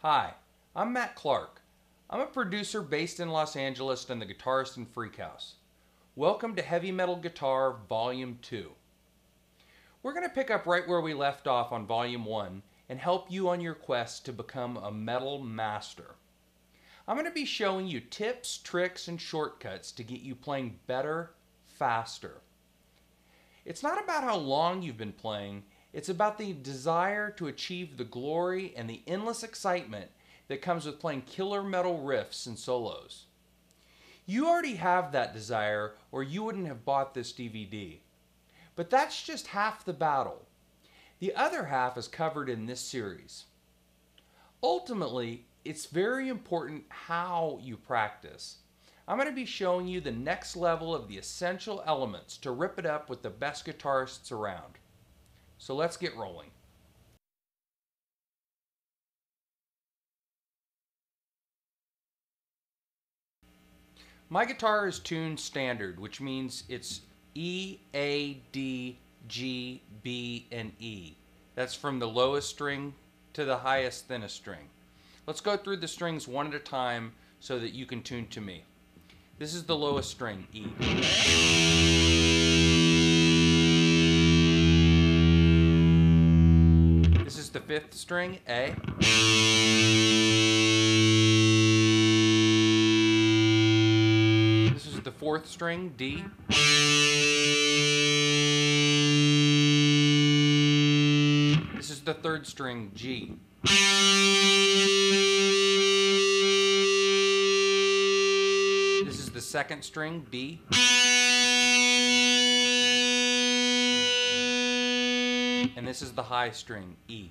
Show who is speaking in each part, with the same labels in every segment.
Speaker 1: Hi, I'm Matt Clark. I'm a producer based in Los Angeles and the guitarist in Freak House. Welcome to Heavy Metal Guitar Volume 2. We're going to pick up right where we left off on Volume 1 and help you on your quest to become a metal master. I'm going to be showing you tips, tricks, and shortcuts to get you playing better, faster. It's not about how long you've been playing, it's about the desire to achieve the glory and the endless excitement that comes with playing killer metal riffs and solos. You already have that desire or you wouldn't have bought this DVD. But that's just half the battle. The other half is covered in this series. Ultimately, it's very important how you practice. I'm going to be showing you the next level of the essential elements to rip it up with the best guitarists around. So let's get rolling. My guitar is tuned standard, which means it's E, A, D, G, B, and E. That's from the lowest string to the highest, thinnest string. Let's go through the strings one at a time so that you can tune to me. This is the lowest string, E. This is the fifth string, A. This is the fourth string, D. This is the third string, G. This is the second string, B. And this is the high string, E.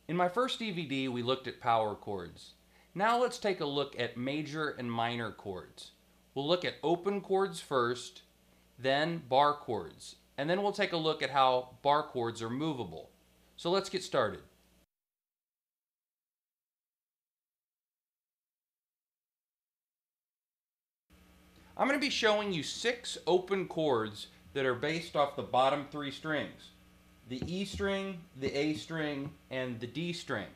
Speaker 1: In my first DVD, we looked at power chords. Now let's take a look at major and minor chords. We'll look at open chords first, then bar chords, and then we'll take a look at how bar chords are movable. So let's get started. I'm going to be showing you 6 open chords that are based off the bottom 3 strings. The E string, the A string, and the D string.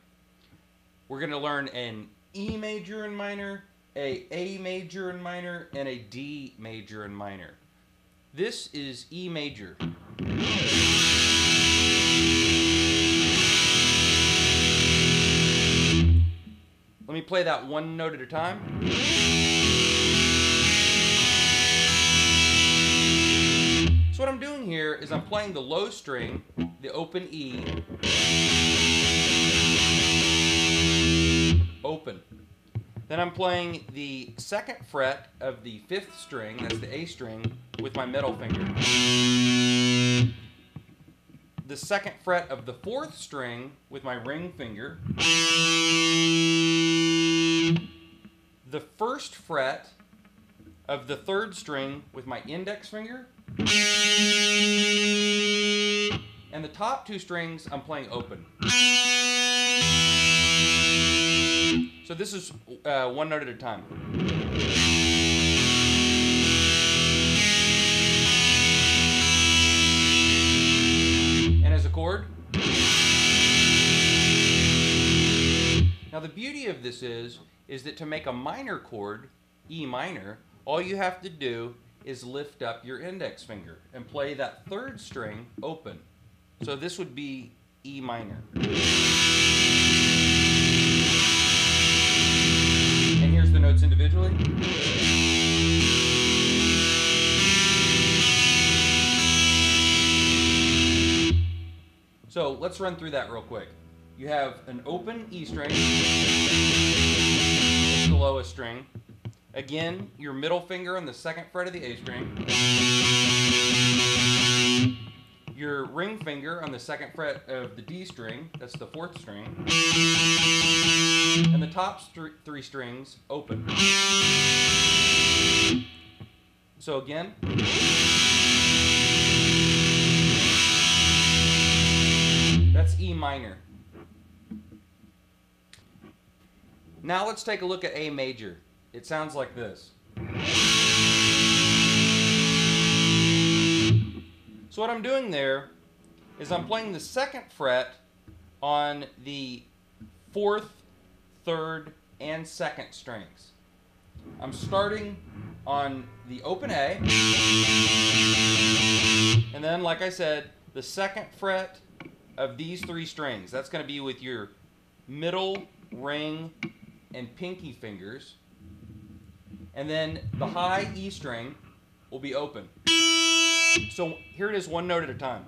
Speaker 1: We're going to learn an E major and minor, A major and minor, and a D major and minor. This is E major. Let me play that one note at a time. So what I'm doing here is I'm playing the low string, the open E, open. Then I'm playing the 2nd fret of the 5th string, that's the A string, with my middle finger. The 2nd fret of the 4th string with my ring finger. The 1st fret of the 3rd string with my index finger. And the top 2 strings I'm playing open. So this is one note at a time. And as a chord. Now the beauty of this is that to make a minor chord, E minor, all you have to do is lift up your index finger and play that third string open. So this would be E minor. And here's the notes individually. So let's run through that real quick. You have an open E string, it's the lowest string. Again, your middle finger on the second fret of the A string. Your ring finger on the second fret of the D string, that's the fourth string. And the top three strings open. So again. That's E minor. Now let's take a look at A major. It sounds like this. So what I'm doing there is I'm playing the second fret on the fourth, third, and second strings. I'm starting on the open A, and then, like I said, the second fret of these three strings. That's going to be with your middle, ring, and pinky fingers. And then the high E string will be open. So here it is, one note at a time.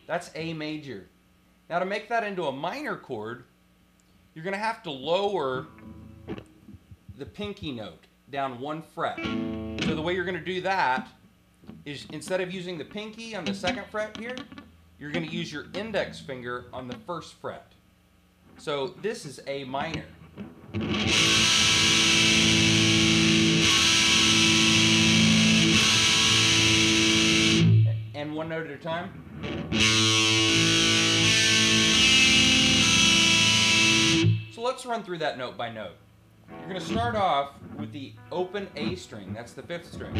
Speaker 1: That's A major. Now to make that into a minor chord, you're going to have to lower the pinky note down one fret. So the way you're going to do that is, instead of using the pinky on the second fret here, you're going to use your index finger on the first fret. So this is A minor. And one note at a time. So let's run through that note by note. You're going to start off with the open A string, that's the fifth string.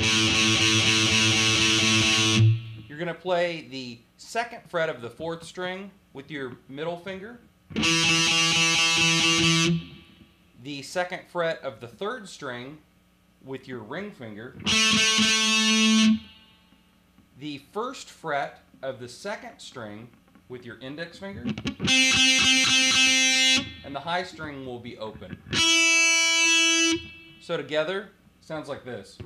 Speaker 1: You're going to play the second fret of the fourth string with your middle finger. The second fret of the third string with your ring finger. The first fret of the second string with your index finger. And the high string will be open. So together, sounds like this.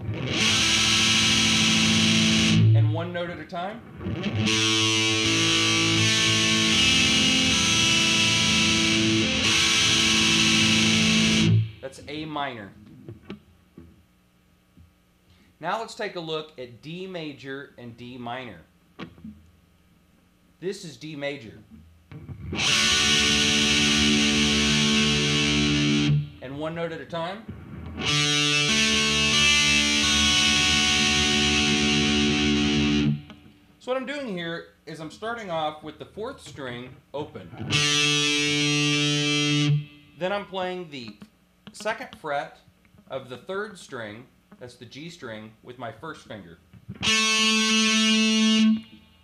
Speaker 1: And one note at a time. That's A minor. Now let's take a look at D major and D minor. This is D major. And one note at a time. So what I'm doing here is I'm starting off with the fourth string open. Then I'm playing the second fret of the third string, that's the G string, with my first finger.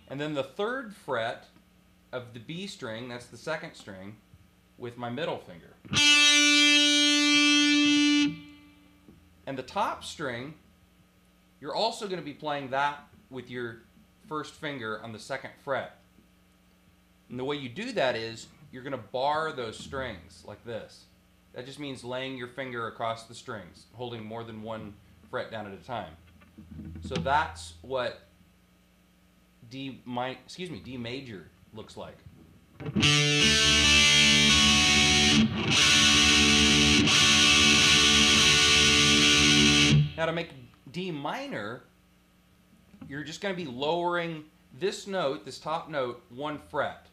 Speaker 1: And then the third fret of the B string, that's the second string, with my middle finger. And the top string, you're also going to be playing that with your first finger on the second fret. And the way you do that is you're going to bar those strings like this. That just means laying your finger across the strings, holding more than one fret down at a time. So that's what D major looks like. Now to make D minor, you're just going to be lowering this note, this top note, one fret.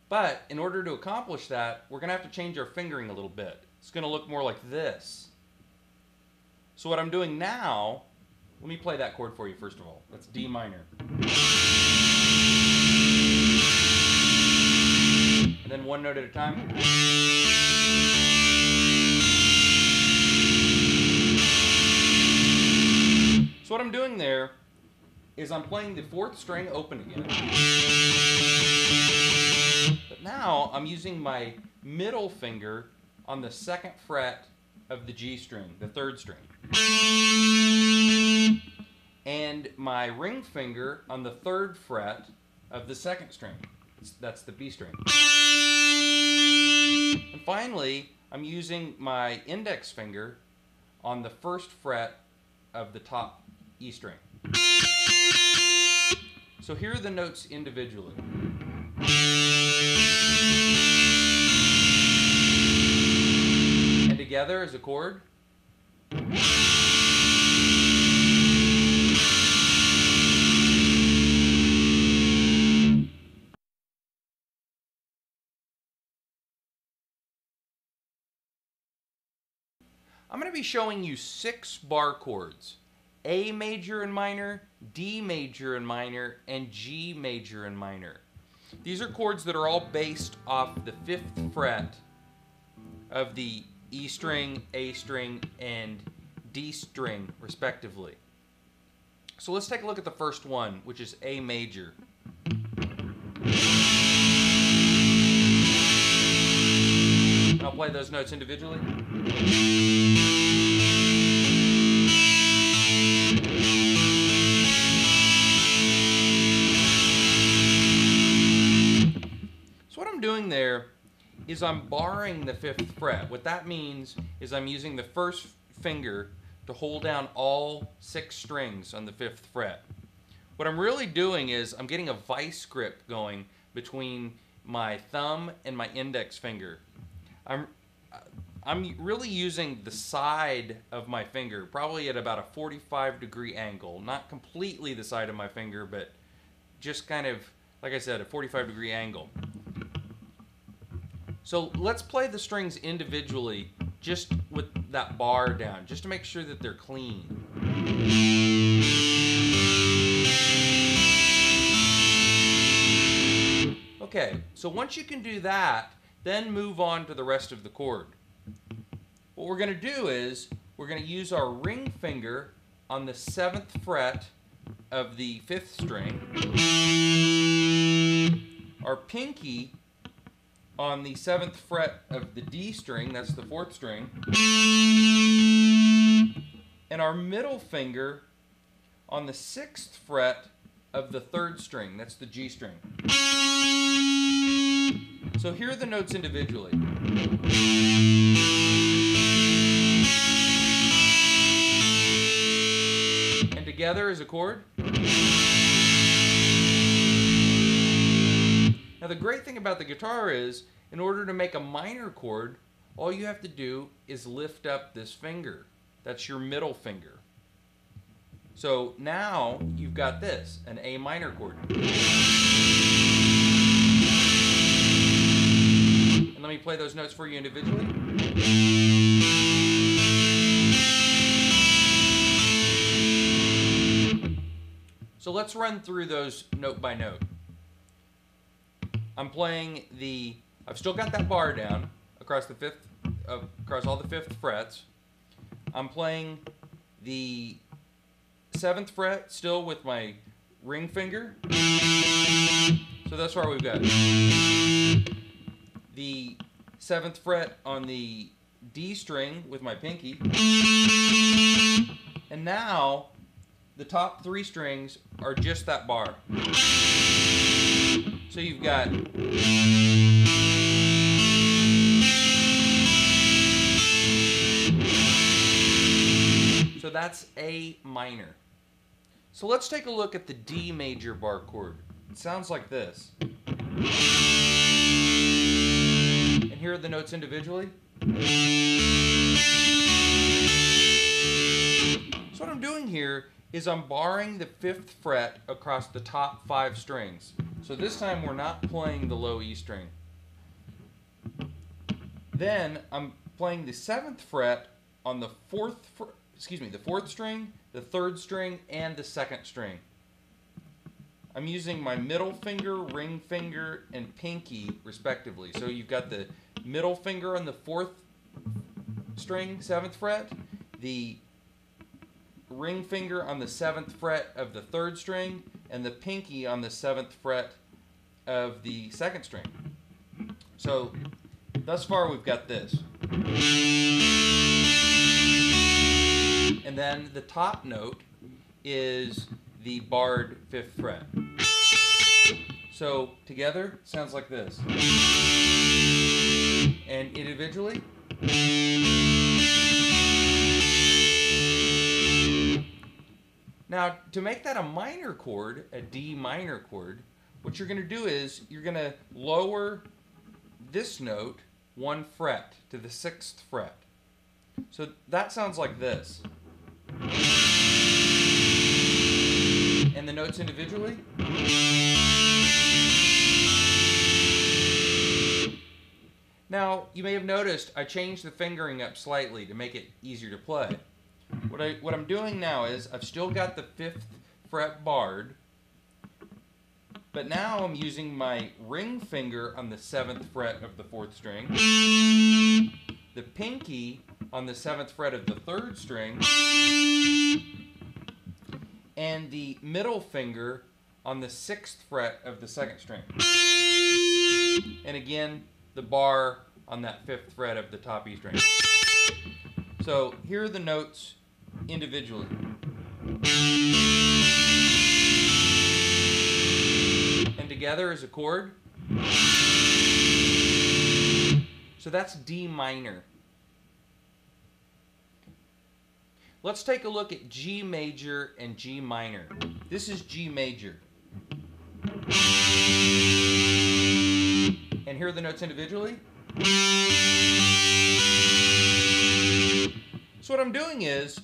Speaker 1: But in order to accomplish that, we're going to have to change our fingering a little bit. It's going to look more like this. So what I'm doing now, let me play that chord for you first of all. That's D minor. And then one note at a time. So what I'm doing there is I'm playing the 4th string open again. But now I'm using my middle finger on the 2nd fret of the G string, the 3rd string. And my ring finger on the 3rd fret of the 2nd string. That's the B string. And finally, I'm using my index finger on the 1st fret of the top E string. So here are the notes individually. And together as a chord. I'm going to be showing you 6 bar chords. A major and minor, D major and minor, and G major and minor. These are chords that are all based off the 5th fret of the E string, A string, and D string, respectively. So let's take a look at the first one, which is A major. And I'll play those notes individually. So what I'm doing there is I'm barring the 5th fret. What that means is I'm using the 1st finger to hold down all 6 strings on the 5th fret. What I'm really doing is I'm getting a vice grip going between my thumb and my index finger. I'm really using the side of my finger, probably at about a 45-degree angle. Not completely the side of my finger, but just kind of, like I said, a 45-degree angle. So let's play the strings individually, just with that bar down, just to make sure that they're clean. Okay, so once you can do that, then move on to the rest of the chord. What we're going to do is we're going to use our ring finger on the 7th fret of the 5th string, our pinky on the 7th fret of the D string, that's the 4th string, and our middle finger on the 6th fret of the 3rd string, that's the G string. So here are the notes individually. And together as a chord. Now the great thing about the guitar is, in order to make a minor chord, all you have to do is lift up this finger. That's your middle finger. So now you've got this, an A minor chord. And let me play those notes for you individually. So let's run through those note by note. I'm playing the, I've still got that bar down across the 5th, across all the 5th frets. I'm playing the 7th fret still with my ring finger. So that's where we've got the 7th fret on the D string with my pinky. And now the top 3 strings are just that bar. So you've got so that's A minor. So let's take a look at the D major bar chord. It sounds like this. And here are the notes individually. So what I'm doing here is I'm barring the 5th fret across the top 5 strings. So this time we're not playing the low E string. Then I'm playing the 7th fret on the 4th string, the 3rd string, and the 2nd string. I'm using my middle finger, ring finger, and pinky respectively. So you've got the middle finger on the 4th string, 7th fret, the ring finger on the 7th fret of the 3rd string and the pinky on the 7th fret of the 2nd string. So thus far we've got this. And then the top note is the barred 5th fret. So together it sounds like this. And individually. Now, to make that a minor chord, a D minor chord, what you're going to do is you're going to lower this note 1 fret to the 6th fret. So that sounds like this. And the notes individually. Now, you may have noticed I changed the fingering up slightly to make it easier to play. What I'm doing now is I've still got the 5th fret barred, but now I'm using my ring finger on the 7th fret of the 4th string, the pinky on the 7th fret of the 3rd string, and the middle finger on the 6th fret of the 2nd string. And again, the bar on that 5th fret of the top E string. So here are the notes individually. And together as a chord. So that's D minor. Let's take a look at G major and G minor. This is G major. And here are the notes individually. So what I'm doing is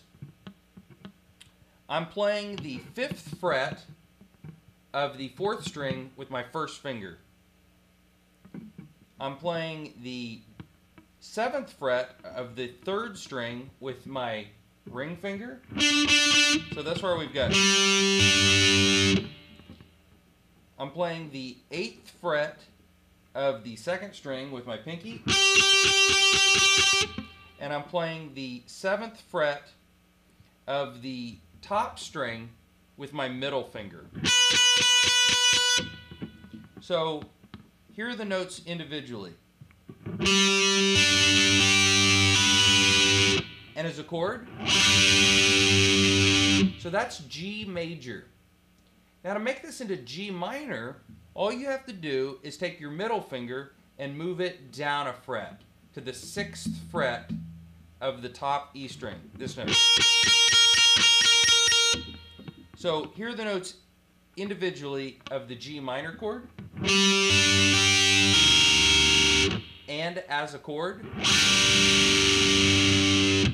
Speaker 1: I'm playing the 5th fret of the 4th string with my 1st finger. I'm playing the 7th fret of the 3rd string with my ring finger. So that's where we've got. I'm playing the 8th fret of the 2nd string with my pinky. And I'm playing the 7th fret of the top string with my middle finger. So here are the notes individually. And as a chord. So that's G major. Now to make this into G minor, all you have to do is take your middle finger and move it down a fret to the 6th fret of the top E string, this note. So here are the notes individually of the G minor chord and as a chord.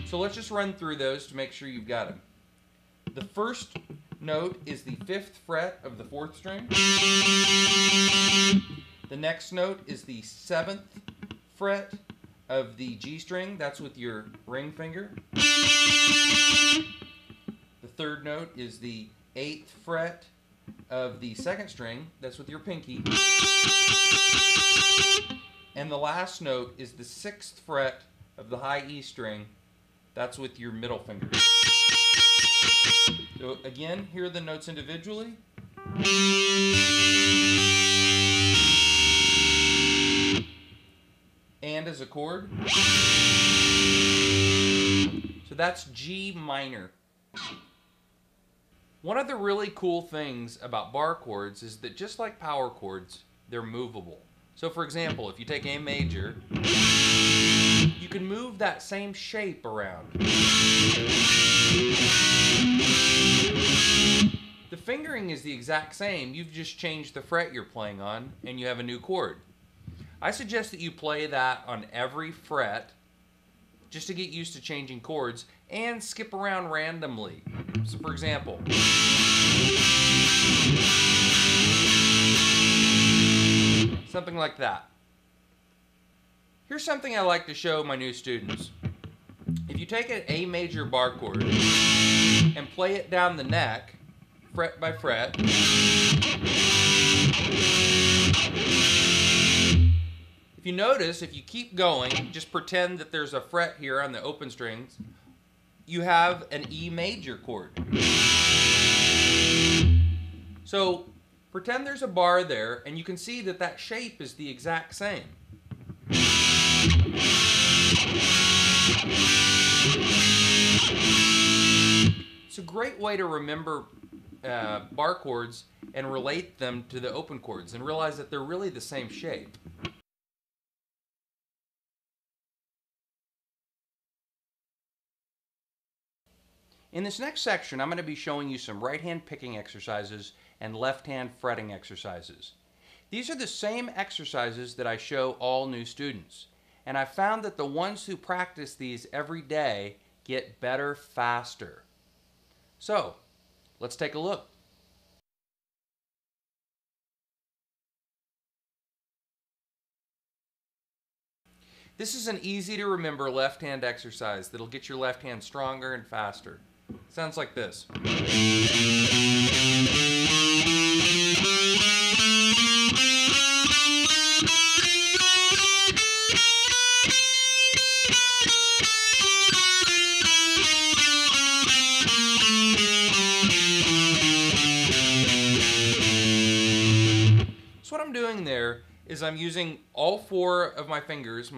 Speaker 1: So let's just run through those to make sure you've got them. The first note is the 5th fret of the 4th string. The next note is the 7th fret of the G string. That's with your ring finger. The third note is the 8th fret of the 2nd string. That's with your pinky. And the last note is the 6th fret of the high E string. That's with your middle finger. So again, here are the notes individually. And as a chord. So that's G minor. One of the really cool things about bar chords is that just like power chords, they're movable. So for example, if you take A major, you can move that same shape around. The fingering is the exact same. You've just changed the fret you're playing on and you have a new chord. I suggest that you play that on every fret just to get used to changing chords and skip around randomly. So for example, something like that. Here's something I like to show my new students. If you take an A major bar chord and play it down the neck, fret by fret, if you notice, if you keep going, just pretend that there's a fret here on the open strings, you have an E major chord. So pretend there's a bar there, and you can see that that shape is the exact same. It's a great way to remember bar chords and relate them to the open chords and realize that they're really the same shape. In this next section, I'm going to be showing you some right-hand picking exercises and left-hand fretting exercises. These are the same exercises that I show all new students, and I found that the ones who practice these every day get better faster. So, let's take a look. This is an easy to remember left hand exercise that'll get your left hand stronger and faster. Sounds like this. So what I'm doing there is I'm using all four of my fingers,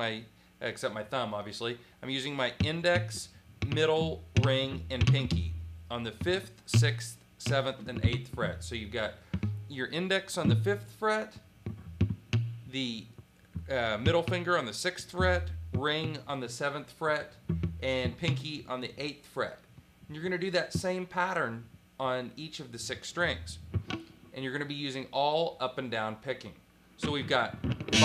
Speaker 1: except my thumb obviously. I'm using my index, middle, ring, and pinky on the 5th, 6th, 7th, and 8th fret. So you've got your index on the 5th fret, the middle finger on the 6th fret, ring on the 7th fret, and pinky on the 8th fret. And you're going to do that same pattern on each of the 6 strings. And you're going to be using all up and down picking. So we've got 5, 6,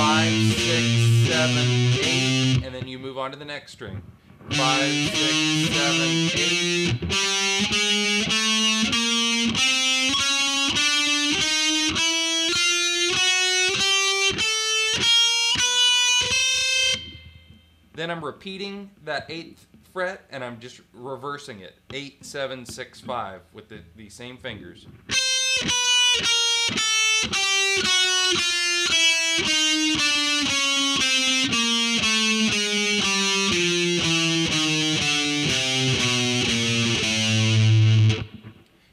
Speaker 1: 7, 8, and then you move on to the next string. 5, 6, 7, 8. Then I'm repeating that 8th fret and I'm just reversing it. 8, 7, 6, 5 with the same fingers.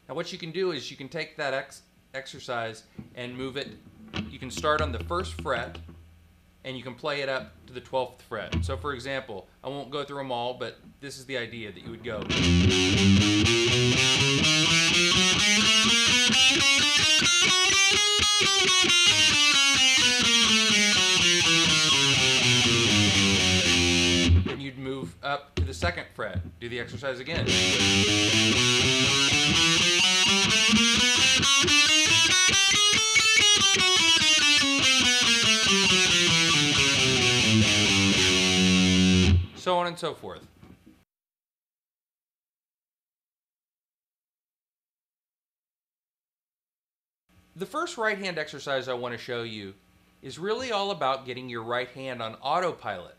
Speaker 1: Now what you can do is you can take that exercise and move it. You can start on the 1st fret and you can play it up to the 12th fret. So for example, I won't go through them all, but this is the idea that you would go. Then you'd move up to the 2nd fret. Do the exercise again. So on and so forth. The first right hand exercise I want to show you is really all about getting your right hand on autopilot.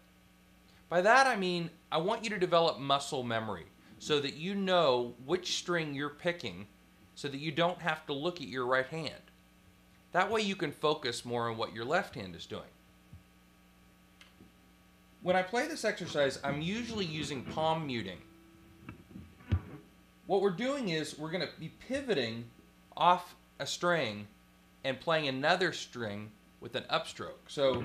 Speaker 1: By that I mean I want you to develop muscle memory so that you know which string you're picking so that you don't have to look at your right hand. That way you can focus more on what your left hand is doing. When I play this exercise, I'm usually using palm muting. What we're doing is we're going to be pivoting off a string and playing another string with an upstroke. So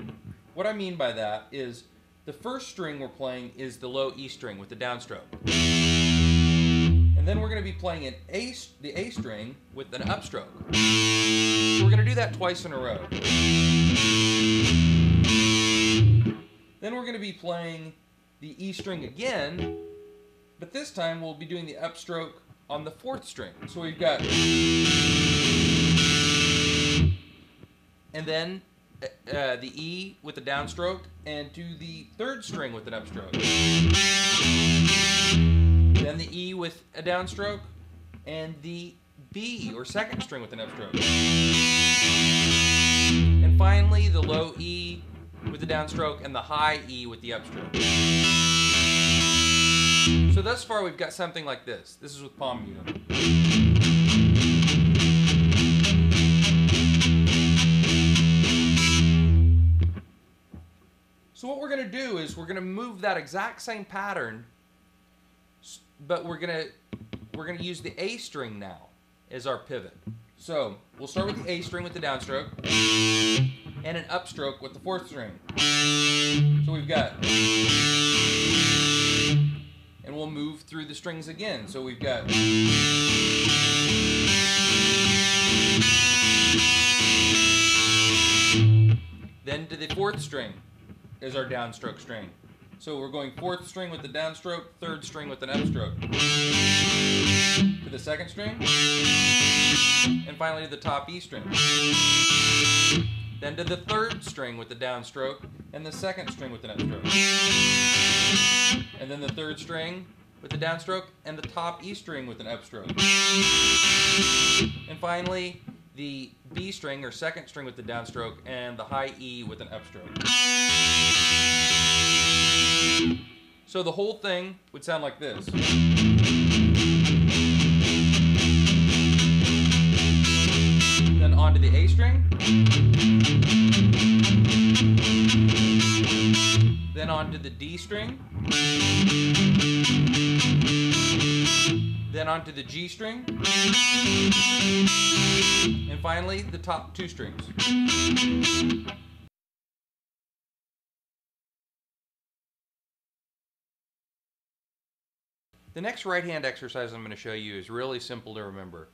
Speaker 1: what I mean by that is the first string we're playing is the low E string with the downstroke. And then we're going to be playing the A string with an upstroke. So we're going to do that twice in a row. Then we're going to be playing the E string again, but this time we'll be doing the upstroke on the 4th string. So we've got, and then the E with the downstroke, and to the 3rd string with an upstroke. Then the E with a downstroke, and the B or 2nd string with an upstroke. And finally the low E with the downstroke and the high E with the upstroke. So thus far we've got something like this. This is with palm muting. So what we're going to do is we're going to move that exact same pattern but we're gonna use the A string now as our pivot. So we'll start with the A string with the downstroke and an upstroke with the fourth string. So we've got, and we'll move through the strings again. So we've got, then to the fourth string is our downstroke string. So we're going fourth string with the downstroke, third string with an upstroke. To the second string, and finally to the top E string. Then to the third string with the downstroke, and the second string with an upstroke. And then the third string with the downstroke, and the top E string with an upstroke. And finally, the B string or second string with the downstroke, and the high E with an upstroke. So the whole thing would sound like this. Then onto the A string. Then onto the D string. Then onto the G string. And finally, the top two strings. The next right hand exercise I'm going to show you is really simple to remember.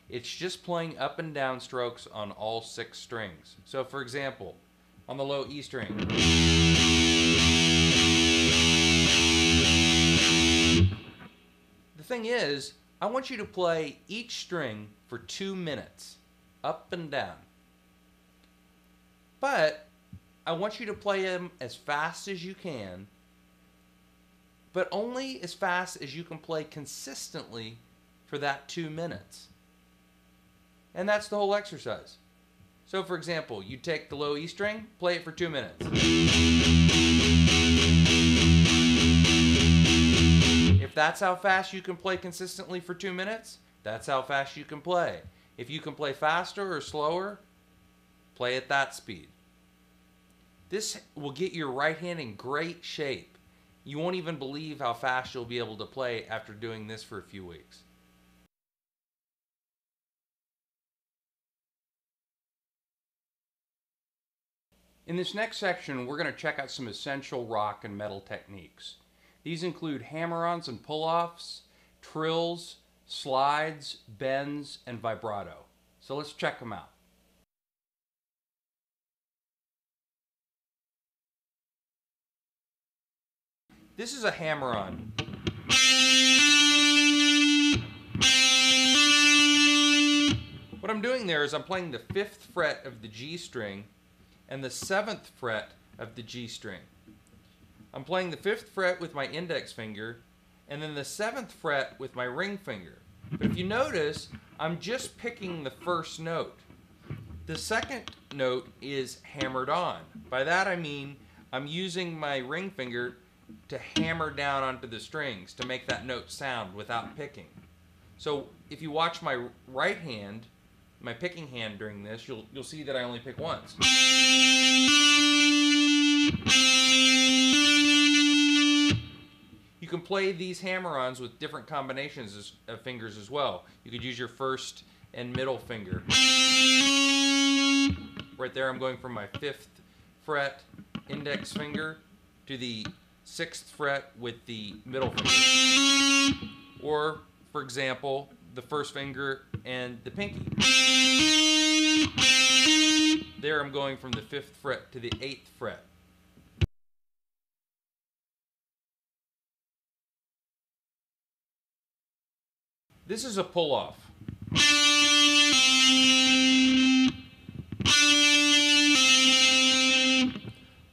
Speaker 1: It's just playing up and down strokes on all 6 strings. So for example, on the low E string. The thing is, I want you to play each string for 2 minutes, up and down. But I want you to play them as fast as you can, but only as fast as you can play consistently for that 2 minutes. And that's the whole exercise. So for example, you take the low E string, play it for 2 minutes. If that's how fast you can play consistently for 2 minutes, that's how fast you can play. If you can play faster or slower, play at that speed. This will get your right hand in great shape. You won't even believe how fast you'll be able to play after doing this for a few weeks. In this next section, we're going to check out some essential rock and metal techniques. These include hammer-ons and pull-offs, trills, slides, bends, and vibrato. So let's check them out. This is a hammer-on. What I'm doing there is I'm playing the 5th fret of the G string and the 7th fret of the G string. I'm playing the 5th fret with my index finger and then the 7th fret with my ring finger. But if you notice, I'm just picking the first note. The second note is hammered on. By that I mean I'm using my ring finger to hammer down onto the strings to make that note sound without picking. So if you watch my right hand, my picking hand during this, you'll see that I only pick once. You can play these hammer-ons with different combinations of fingers as well. You could use your first and middle finger. Right there I'm going from my 5th fret index finger to the 6th fret with the middle finger. Or, for example, the first finger and the pinky. There I'm going from the 5th fret to the 8th fret. This is a pull-off.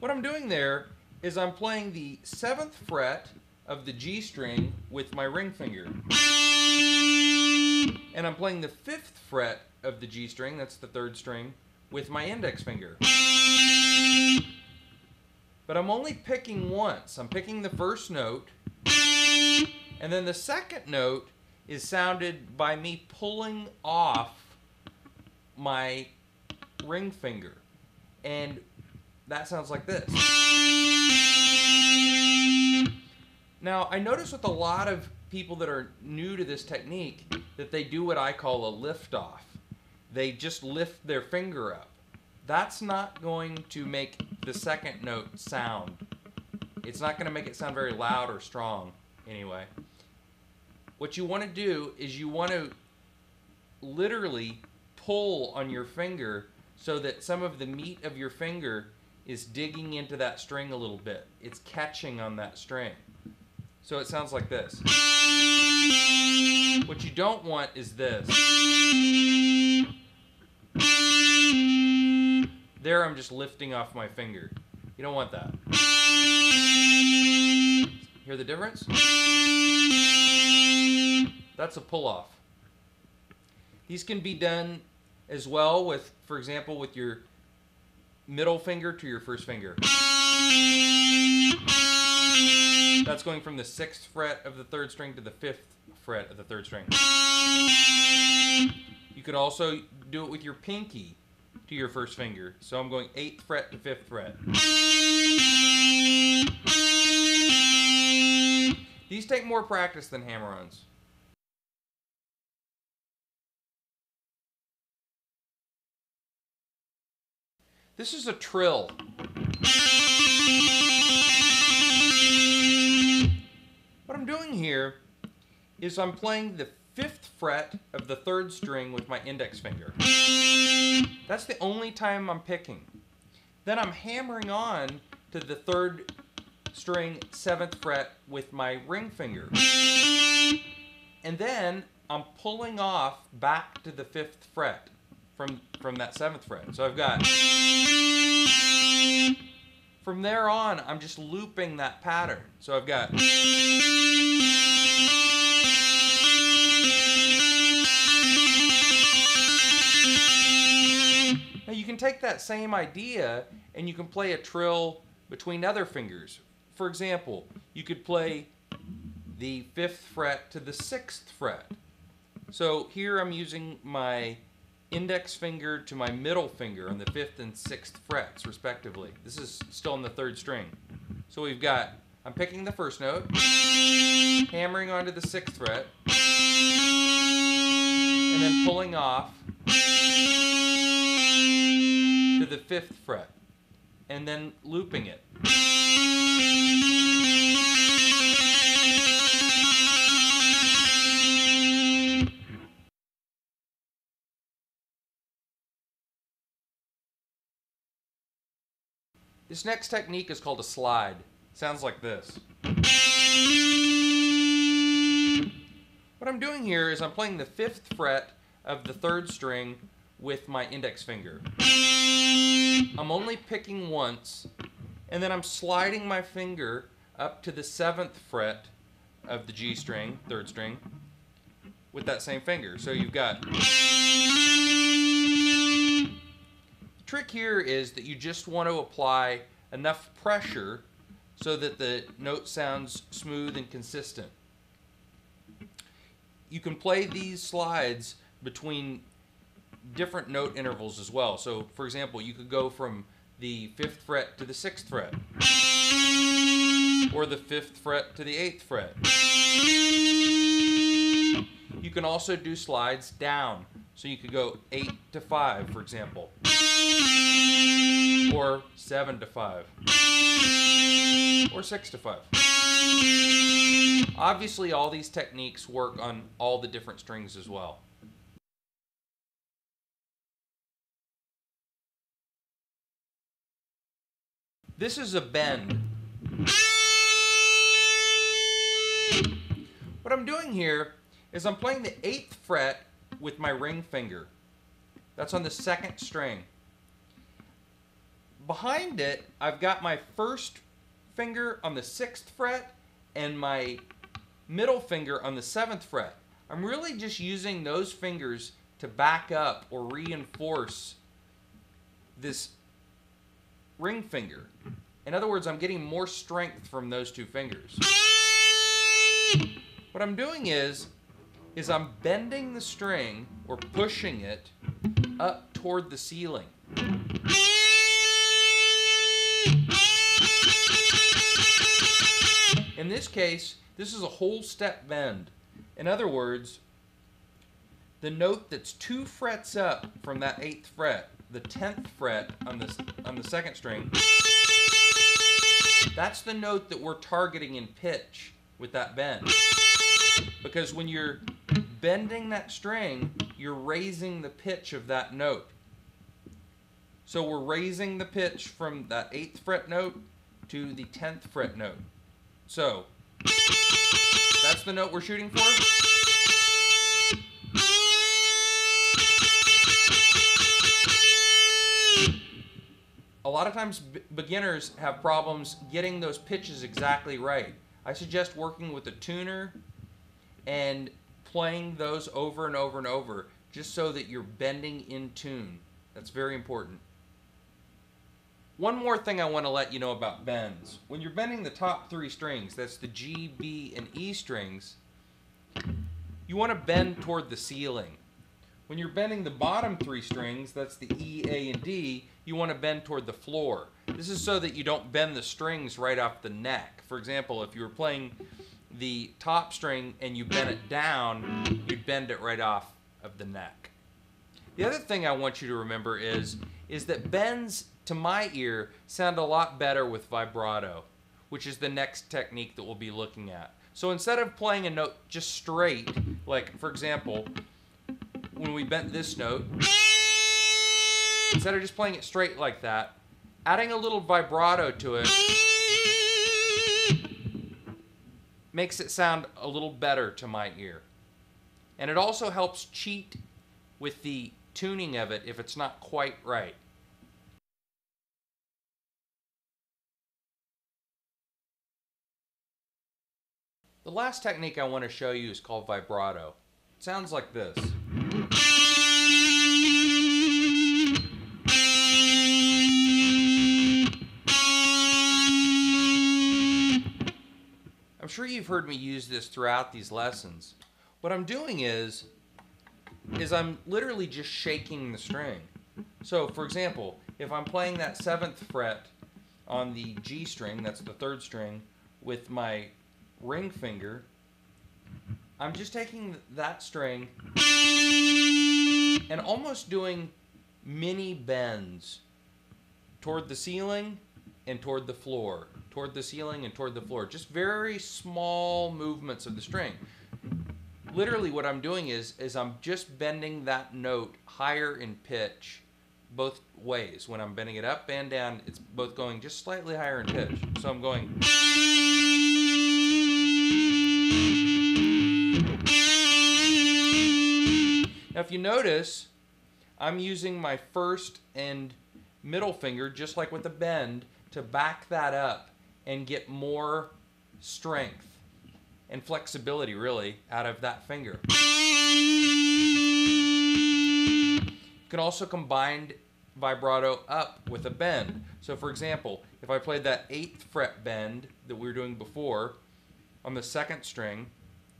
Speaker 1: What I'm doing there is I'm playing the 7th fret of the G string with my ring finger. And I'm playing the 5th fret of the G string, that's the 3rd string, with my index finger. But I'm only picking once. I'm picking the first note, and then the second note is sounded by me pulling off my ring finger. And that sounds like this. Now, I notice with a lot of people that are new to this technique that they do what I call a lift off. They just lift their finger up. That's not going to make the second note sound. It's not going to make it sound very loud or strong anyway. What you want to do is you want to literally pull on your finger so that some of the meat of your finger is digging into that string a little bit. It's catching on that string. So it sounds like this. What you don't want is this. There I'm just lifting off my finger. You don't want that. Hear the difference? That's a pull-off. These can be done as well with, for example, with your middle finger to your first finger. That's going from the 6th fret of the 3rd string to the 5th fret of the 3rd string. You could also do it with your pinky to your first finger. So I'm going 8th fret to 5th fret. These take more practice than hammer-ons. This is a trill. What I'm doing here is I'm playing the 5th fret of the 3rd string with my index finger. That's the only time I'm picking. Then I'm hammering on to the 3rd string 7th fret with my ring finger. And then I'm pulling off back to the 5th fret from that 7th fret. So I've got, from there on, I'm just looping that pattern. So I've got, now you can take that same idea and you can play a trill between other fingers. For example, you could play the 5th fret to the 6th fret. So here I'm using my index finger to my middle finger on the 5th and 6th frets, respectively. This is still on the 3rd string. So we've got, I'm picking the first note, hammering onto the 6th fret, and then pulling off to the 5th fret, and then looping it. This next technique is called a slide. It sounds like this. What I'm doing here is I'm playing the 5th fret of the 3rd string with my index finger. I'm only picking once, and then I'm sliding my finger up to the 7th fret of the G string, 3rd string, with that same finger. So you've got... The trick here is that you just want to apply enough pressure so that the note sounds smooth and consistent. You can play these slides between different note intervals as well. So, for example, you could go from the 5th fret to the 6th fret, or the 5th fret to the 8th fret. You can also do slides down. So you could go 8 to 5, for example, or 7 to 5, or 6 to 5. Obviously, all these techniques work on all the different strings as well. This is a bend. What I'm doing here is I'm playing the 8th fret with my ring finger. That's on the 2nd string. Behind it, I've got my first finger on the 6th fret and my middle finger on the 7th fret. I'm really just using those fingers to back up or reinforce this ring finger. In other words, I'm getting more strength from those two fingers. What I'm doing is I'm bending the string, or pushing it, up toward the ceiling. In this case, This is a whole step bend. In other words, the note that's 2 frets up from that 8th fret, the 10th fret on the second string, that's the note that we're targeting in pitch with that bend. Because when you're bending that string, you're raising the pitch of that note. So we're raising the pitch from that 8th fret note to the 10th fret note. So that's the note we're shooting for. A lot of times beginners have problems getting those pitches exactly right. I suggest working with a tuner and playing those over and over and over, just so that you're bending in tune. That's very important. One more thing I want to let you know about bends. When you're bending the top 3 strings, that's the G, B, and E strings, you want to bend toward the ceiling. When you're bending the bottom 3 strings, that's the E, A, and D, you want to bend toward the floor. This is so that you don't bend the strings right off the neck. For example, if you were playing the top string and you bend it down, you'd bend it right off of the neck. The other thing I want you to remember is that bends, to my ear, sound a lot better with vibrato, which is the next technique that we'll be looking at. So instead of playing a note just straight, like for example, when we bent this note, instead of just playing it straight like that, adding a little vibrato to it makes it sound a little better to my ear. And it also helps cheat with the tuning of it if it's not quite right. The last technique I want to show you is called vibrato. It sounds like this. I'm sure you've heard me use this throughout these lessons. What I'm doing is I'm literally just shaking the string. So for example, if I'm playing that 7th fret on the G string, that's the 3rd string, with my ring finger, I'm just taking that string and almost doing mini bends toward the ceiling and toward the floor, toward the ceiling and toward the floor. Just very small movements of the string. Literally what I'm doing is I'm just bending that note higher in pitch both ways. When I'm bending it up and down, it's both going just slightly higher in pitch. So I'm going. Now if you notice, I'm using my first and middle finger, just like with the bend, to back that up and get more strength and flexibility, really, out of that finger. You can also combine vibrato up with a bend. So for example, if I played that 8th fret bend that we were doing before on the 2nd string,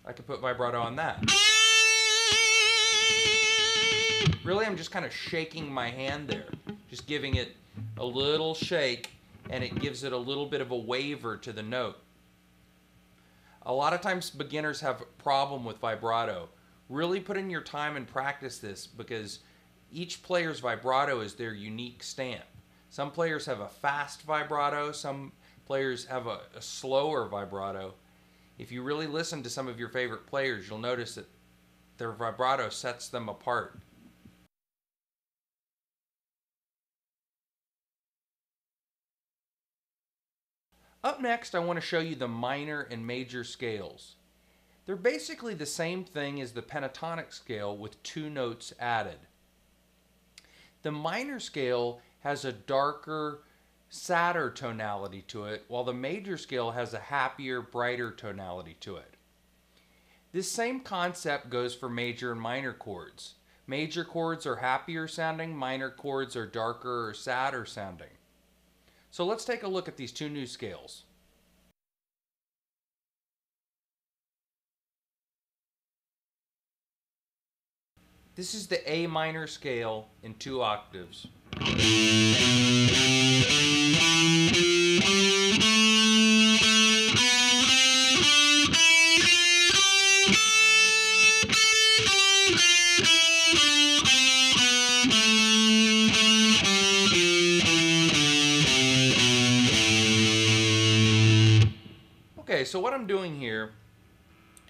Speaker 1: I could put vibrato on that. Really, I'm just kind of shaking my hand there, just giving it a little shake, and it gives it a little bit of a waver to the note. A lot of times beginners have a problem with vibrato. Really put in your time and practice this, because each player's vibrato is their unique stamp. Some players have a fast vibrato, some players have a slower vibrato. If you really listen to some of your favorite players, you'll notice that their vibrato sets them apart. Up next, I want to show you the minor and major scales. They're basically the same thing as the pentatonic scale with 2 notes added. The minor scale has a darker, sadder tonality to it, while the major scale has a happier, brighter tonality to it. This same concept goes for major and minor chords. Major chords are happier sounding, minor chords are darker or sadder sounding. So let's take a look at these 2 new scales. This is the A minor scale in 2 octaves. so what I'm doing here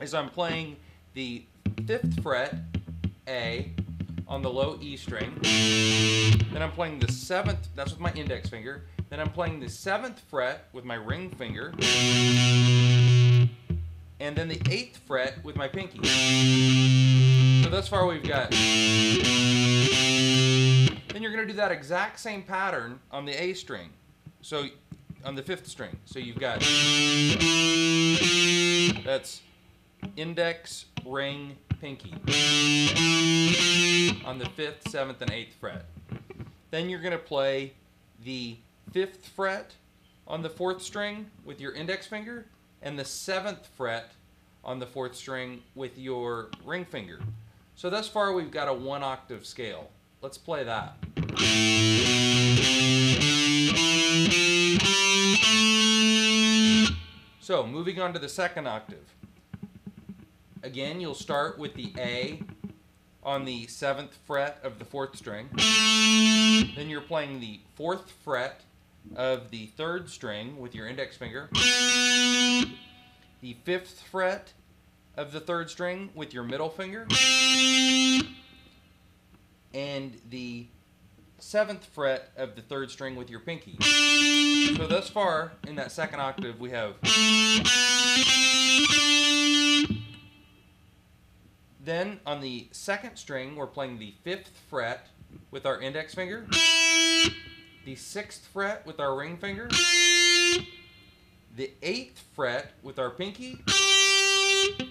Speaker 1: is I'm playing the 5th fret A on the low E string. Then I'm playing the 7th, that's with my index finger. Then I'm playing the 7th fret with my ring finger. And then the 8th fret with my pinky. So thus far we've got. Then you're going to do that exact same pattern on the A string. So on the 5th string. So you've got, that's index, ring, pinky on the 5th, 7th, and 8th fret. Then you're going to play the 5th fret on the 4th string with your index finger and the 7th fret on the 4th string with your ring finger. So thus far we've got a 1-octave scale. Let's play that. So moving on to the 2nd octave. Again, you'll start with the A on the 7th fret of the 4th string. Then you're playing the 4th fret of the 3rd string with your index finger. The 5th fret of the 3rd string with your middle finger. And the 7th fret of the 3rd string with your pinky. So thus far in that 2nd octave we have. Then on the 2nd string we're playing the 5th fret with our index finger, the 6th fret with our ring finger, the 8th fret with our pinky,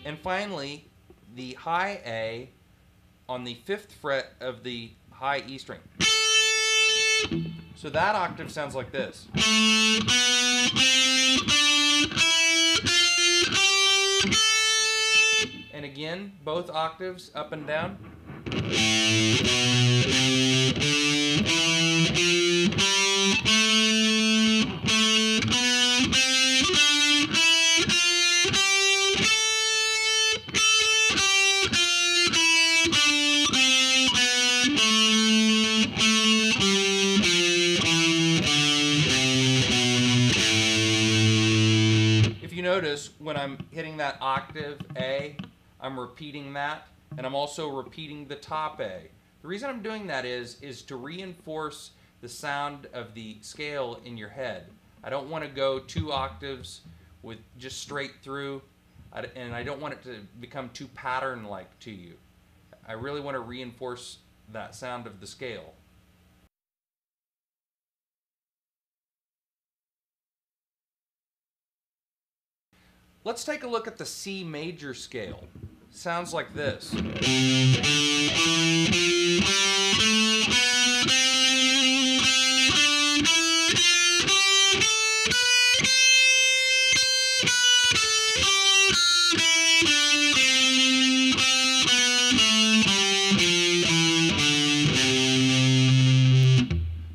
Speaker 1: and finally the high A on the 5th fret of the high E string. So that octave sounds like this. And again, both octaves up and down. If you notice, when I'm hitting that octave A, I'm repeating that, and I'm also repeating the top A. The reason I'm doing that is to reinforce the sound of the scale in your head. I don't want to go 2 octaves with just straight through, and I don't want it to become too pattern-like to you. I really want to reinforce that sound of the scale. Let's take a look at the C major scale. Sounds like this.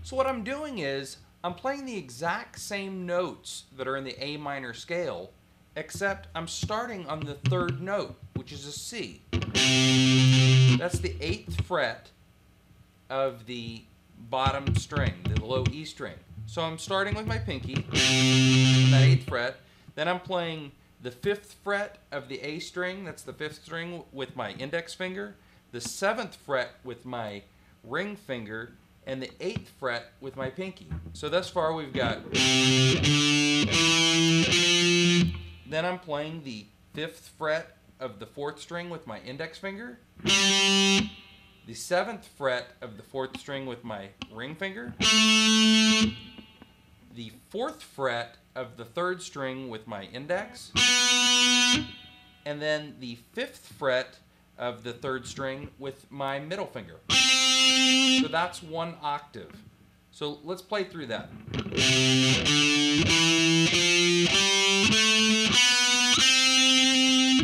Speaker 1: So what I'm doing is I'm playing the exact same notes that are in the A minor scale, except I'm starting on the 3rd note, which is a C. That's the 8th fret of the bottom string, the low E string. So I'm starting with my pinky on that 8th fret. Then I'm playing the 5th fret of the A string, that's the 5th string, with my index finger, the 7th fret with my ring finger, and the 8th fret with my pinky. So thus far we've got. Then I'm playing the 5th fret of the 4th string with my index finger, the 7th fret of the 4th string with my ring finger, the 4th fret of the 3rd string with my index, and then the 5th fret of the 3rd string with my middle finger. So that's 1 octave. So let's play through that.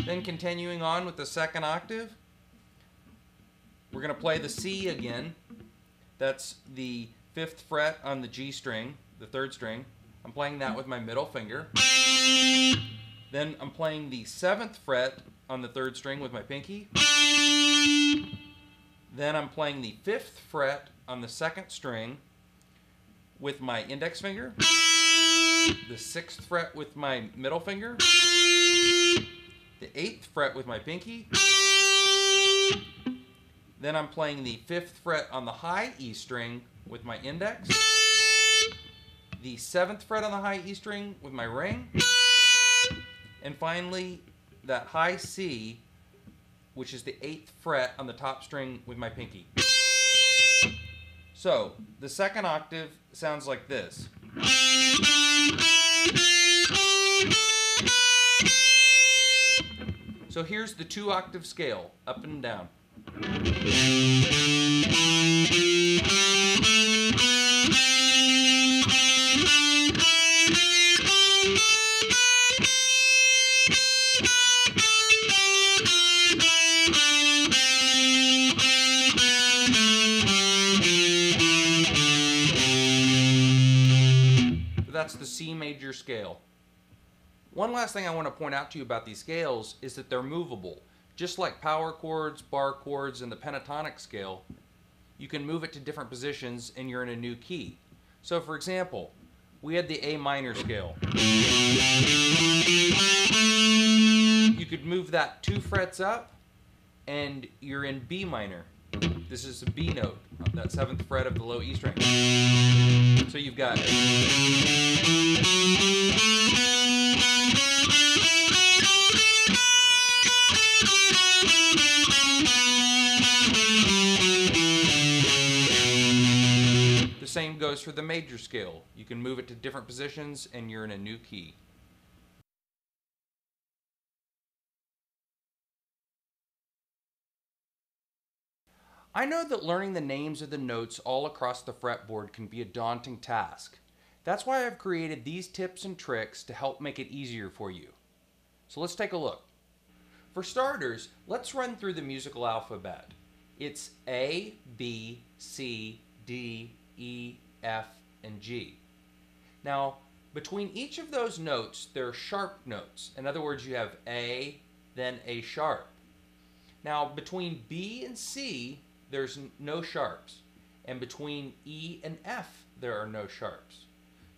Speaker 1: Then continuing on with the 2nd octave, we're going to play the C again. That's the 5th fret on the G string, the 3rd string. I'm playing that with my middle finger. Then I'm playing the 7th fret on the 3rd string with my pinky. Then I'm playing the 5th fret on the 2nd string with my index finger. the 6th fret with my middle finger, the 8th fret with my pinky, then I'm playing the 5th fret on the high E string with my index, the 7th fret on the high E string with my ring, and finally that high C, which is the 8th fret on the top string with my pinky. So the second octave sounds like this. So here's the 2-octave scale, up and down. That's the C major scale. One last thing I want to point out to you about these scales is that they're movable. Just like power chords, bar chords, and the pentatonic scale, you can move it to different positions and you're in a new key. So for example, we had the A minor scale. You could move that 2 frets up and you're in B minor. This is a B note, that 7th fret of the low E string. So you've got the same goes for the major scale. You can move it to different positions and you're in a new key. I know that learning the names of the notes all across the fretboard can be a daunting task. That's why I've created these tips and tricks to help make it easier for you. So let's take a look. For starters, let's run through the musical alphabet. It's A, B, C, D, E, F, and G. Now, between each of those notes, there are sharp notes. In other words, you have A, then A sharp. Now, between B and C, there's no sharps. And between E and F, there are no sharps.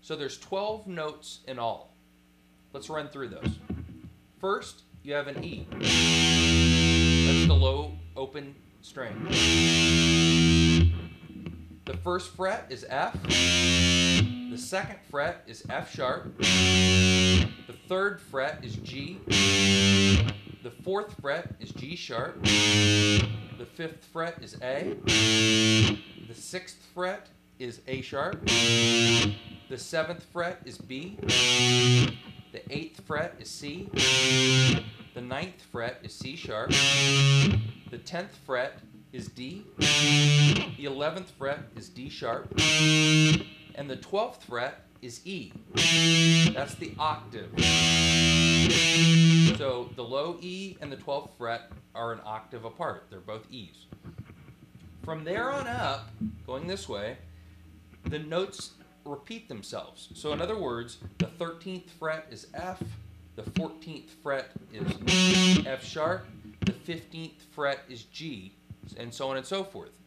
Speaker 1: So there's 12 notes in all. Let's run through those. First, you have an E. That's the low open string. The first fret is F. The second fret is F sharp. The third fret is G. The fourth fret is G sharp. The fifth fret is A. The sixth fret is A sharp. The seventh fret is B. The eighth fret is C. The ninth fret is C sharp. The 10th fret is D. The 11th fret is D sharp. And the 12th fret is E. That's the octave. So the low E and the 12th fret are an octave apart. They're both E's. From there on up, going this way, the notes repeat themselves. So in other words, the 13th fret is F, the 14th fret is F sharp, the 15th fret is G, and so on and so forth.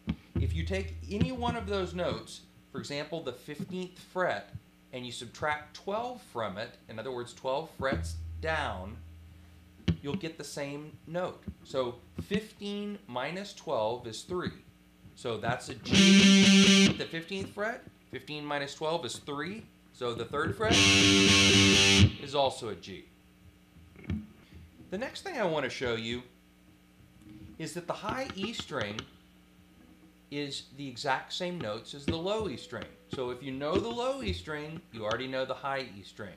Speaker 1: If you take any one of those notes, for example, the 15th fret, and you subtract 12 from it, in other words, 12 frets down, you'll get the same note. So 15 minus 12 is 3. So that's a G at the 15th fret. 15 minus 12 is 3. So the third fret is also a G. The next thing I want to show you is that the high E string is the exact same notes as the low E string. So if you know the low E string, you already know the high E string.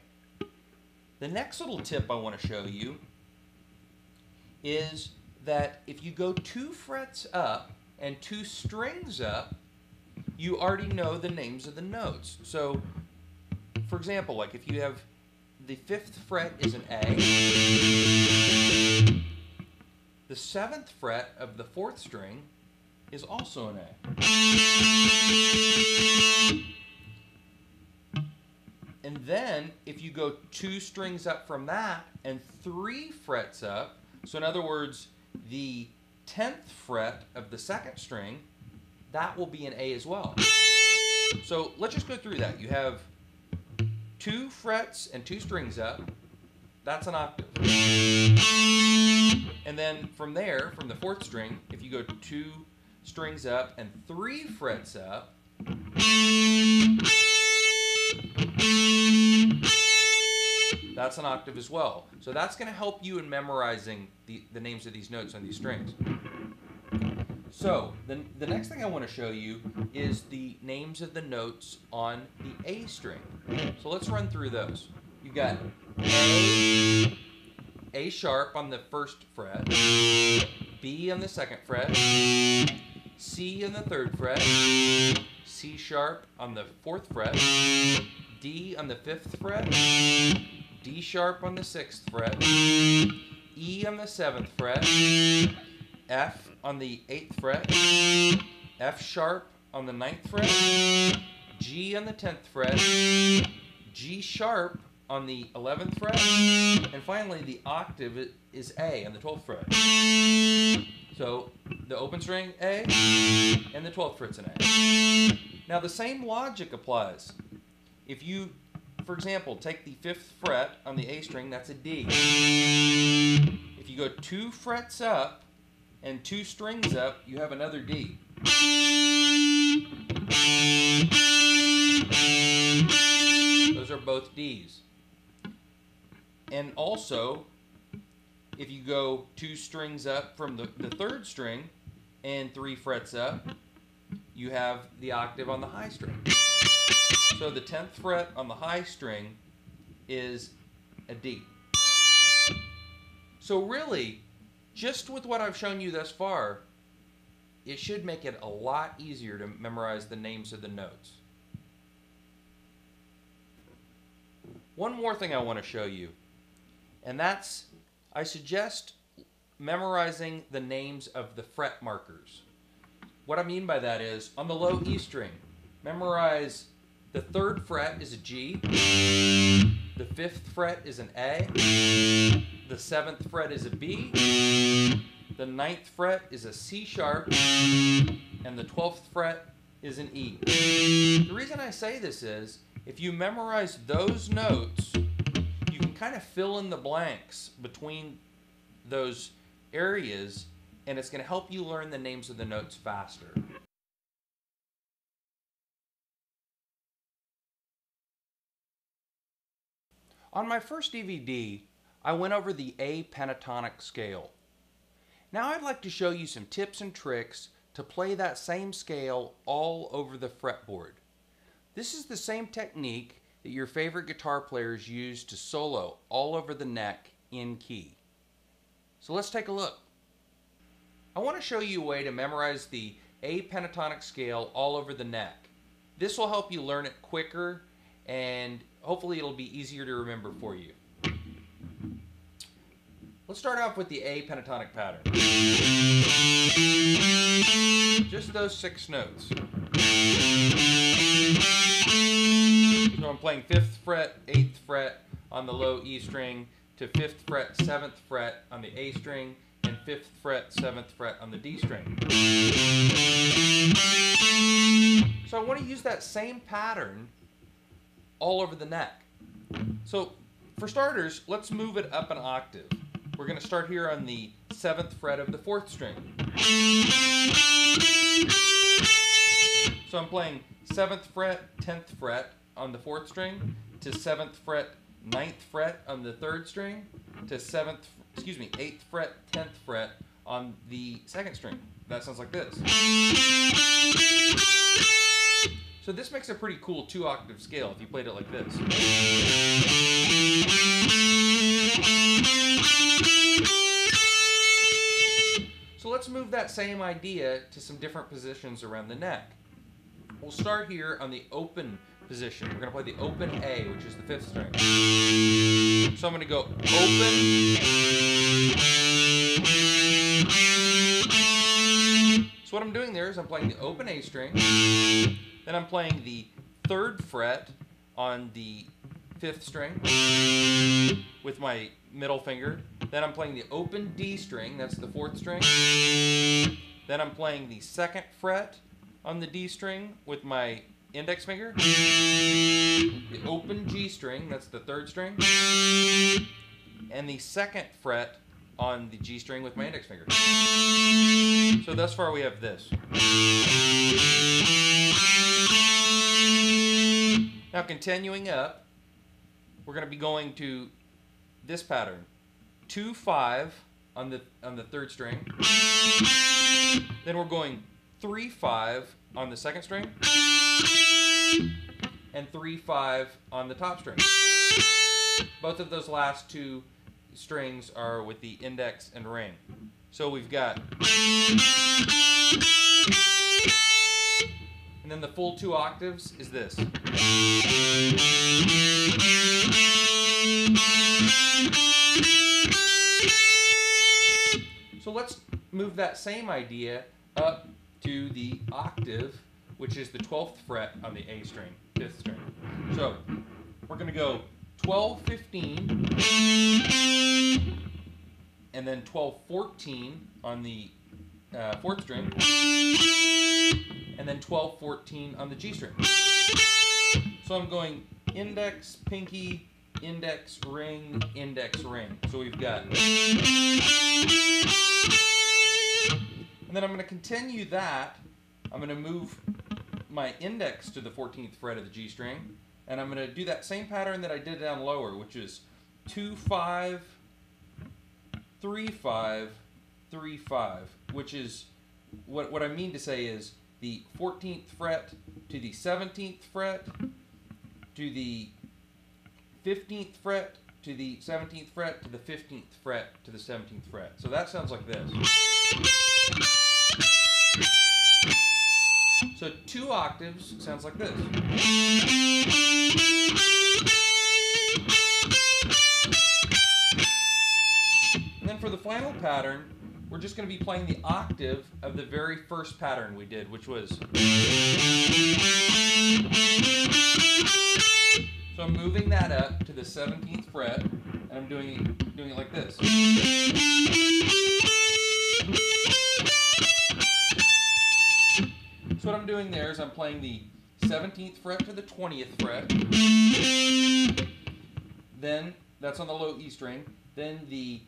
Speaker 1: The next little tip I want to show you is that if you go 2 frets up and 2 strings up, you already know the names of the notes. So, for example, like if you have the 5th fret is an A, the 7th fret of the 4th string is also an A. And then if you go 2 strings up from that and 3 frets up, so in other words, the 10th fret of the 2nd string, that will be an A as well. So let's just go through that. You have 2 frets and 2 strings up, that's an octave. And then from there, from the 4th string, if you go 2 strings up and 3 frets up, that's an octave as well. So that's going to help you in memorizing the names of these notes on these strings. So the next thing I want to show you is the names of the notes on the A string. So let's run through those. You've got A sharp on the 1st fret, B on the 2nd fret, C on the 3rd fret, C sharp on the 4th fret, D on the 5th fret, D sharp on the 6th fret, E on the 7th fret, F on the 8th fret, F sharp on the 9th fret, G on the 10th fret, G sharp on the 11th fret, and finally the octave is A on the 12th fret. So the open string A and the 12th fret's an A. Now the same logic applies. If you, for example, take the 5th fret on the A string, that's a D. If you go 2 frets up and 2 strings up, you have another D. Those are both Ds. And also, if you go 2 strings up from the 3rd string and 3 frets up, you have the octave on the high string. So the 10th fret on the high string is a D. So really, just with what I've shown you thus far, it should make it a lot easier to memorize the names of the notes. One more thing I want to show you, and that's, I suggest memorizing the names of the fret markers. What I mean by that is, on the low E string, memorize the 3rd fret is a G, the 5th fret is an A, the 7th fret is a B, the 9th fret is a C sharp, and the 12th fret is an E. The reason I say this is, if you memorize those notes, you can kind of fill in the blanks between those areas, and it's going to help you learn the names of the notes faster. On my first DVD, I went over the A pentatonic scale. Now I'd like to show you some tips and tricks to play that same scale all over the fretboard. This is the same technique that your favorite guitar players use to solo all over the neck in key. So let's take a look. I want to show you a way to memorize the A pentatonic scale all over the neck. This will help you learn it quicker, and hopefully it'll be easier to remember for you. Let's start off with the A pentatonic pattern. Just those 6 notes. So I'm playing 5th fret, 8th fret on the low E string, to 5th fret, 7th fret on the A string, and 5th fret, 7th fret on the D string. So I want to use that same pattern all over the neck. So for starters, let's move it up an octave. We're going to start here on the 7th fret of the 4th string. So I'm playing 7th fret, 10th fret on the 4th string, to 7th fret, 9th fret on the 3rd string, to 8th fret, 10th fret on the 2nd string. That sounds like this. So this makes a pretty cool 2-octave scale if you played it like this. So let's move that same idea to some different positions around the neck. We'll start here on the open position. We're going to play the open A, which is the 5th string. So I'm going to go open. So what I'm doing there is I'm playing the open A string, then I'm playing the 3rd fret on the 5th string with my middle finger, then I'm playing the open D string, that's the 4th string, then I'm playing the 2nd fret on the D string with my index finger, the open G string, that's the 3rd string, and the 2nd fret on the G string with my index finger. So thus far we have this. Now continuing up, we're going to be going to this pattern. 2-5 on the 3rd string. Then we're going 3-5 on the 2nd string. And 3-5 on the top string. Both of those last 2 strings are with the index and ring. So we've got, and then the full 2 octaves is this. So let's move that same idea up to the octave, which is the 12th fret on the A string, 5th string. So we're going to go 12-15, and then 12-14 on the 4th string, and then 12-14 on the G string. So I'm going index, pinky, index, ring, index, ring. So we've got, and then I'm going to continue that. I'm going to move my index to the 14th fret of the G string, and I'm going to do that same pattern that I did down lower, which is 2-5, 3-5, 3-5, which is, what I mean to say is the 14th fret to the 17th fret, to the 15th fret, to the 17th fret, to the 15th fret, to the 17th fret. So that sounds like this. So 2 octaves sounds like this. And then for the final pattern, we're just going to be playing the octave of the very first pattern we did, which was. So I'm moving that up to the 17th fret, and I'm doing it like this. So what I'm doing there is I'm playing the 17th fret to the 20th fret. Then, that's on the low E string. Then the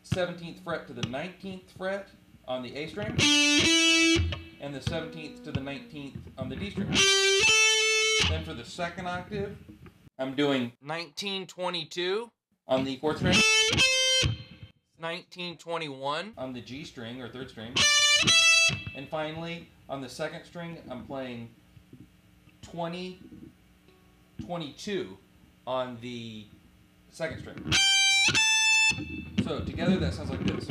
Speaker 1: 17th fret to the 19th fret on the A string. And the 17th to the 19th on the D string. Then for the 2nd octave, I'm doing 19-22 on the 4th string. 19-21 on the G string or 3rd string. And finally, on the 2nd string, I'm playing 20-22 on the 2nd string. So together that sounds like this.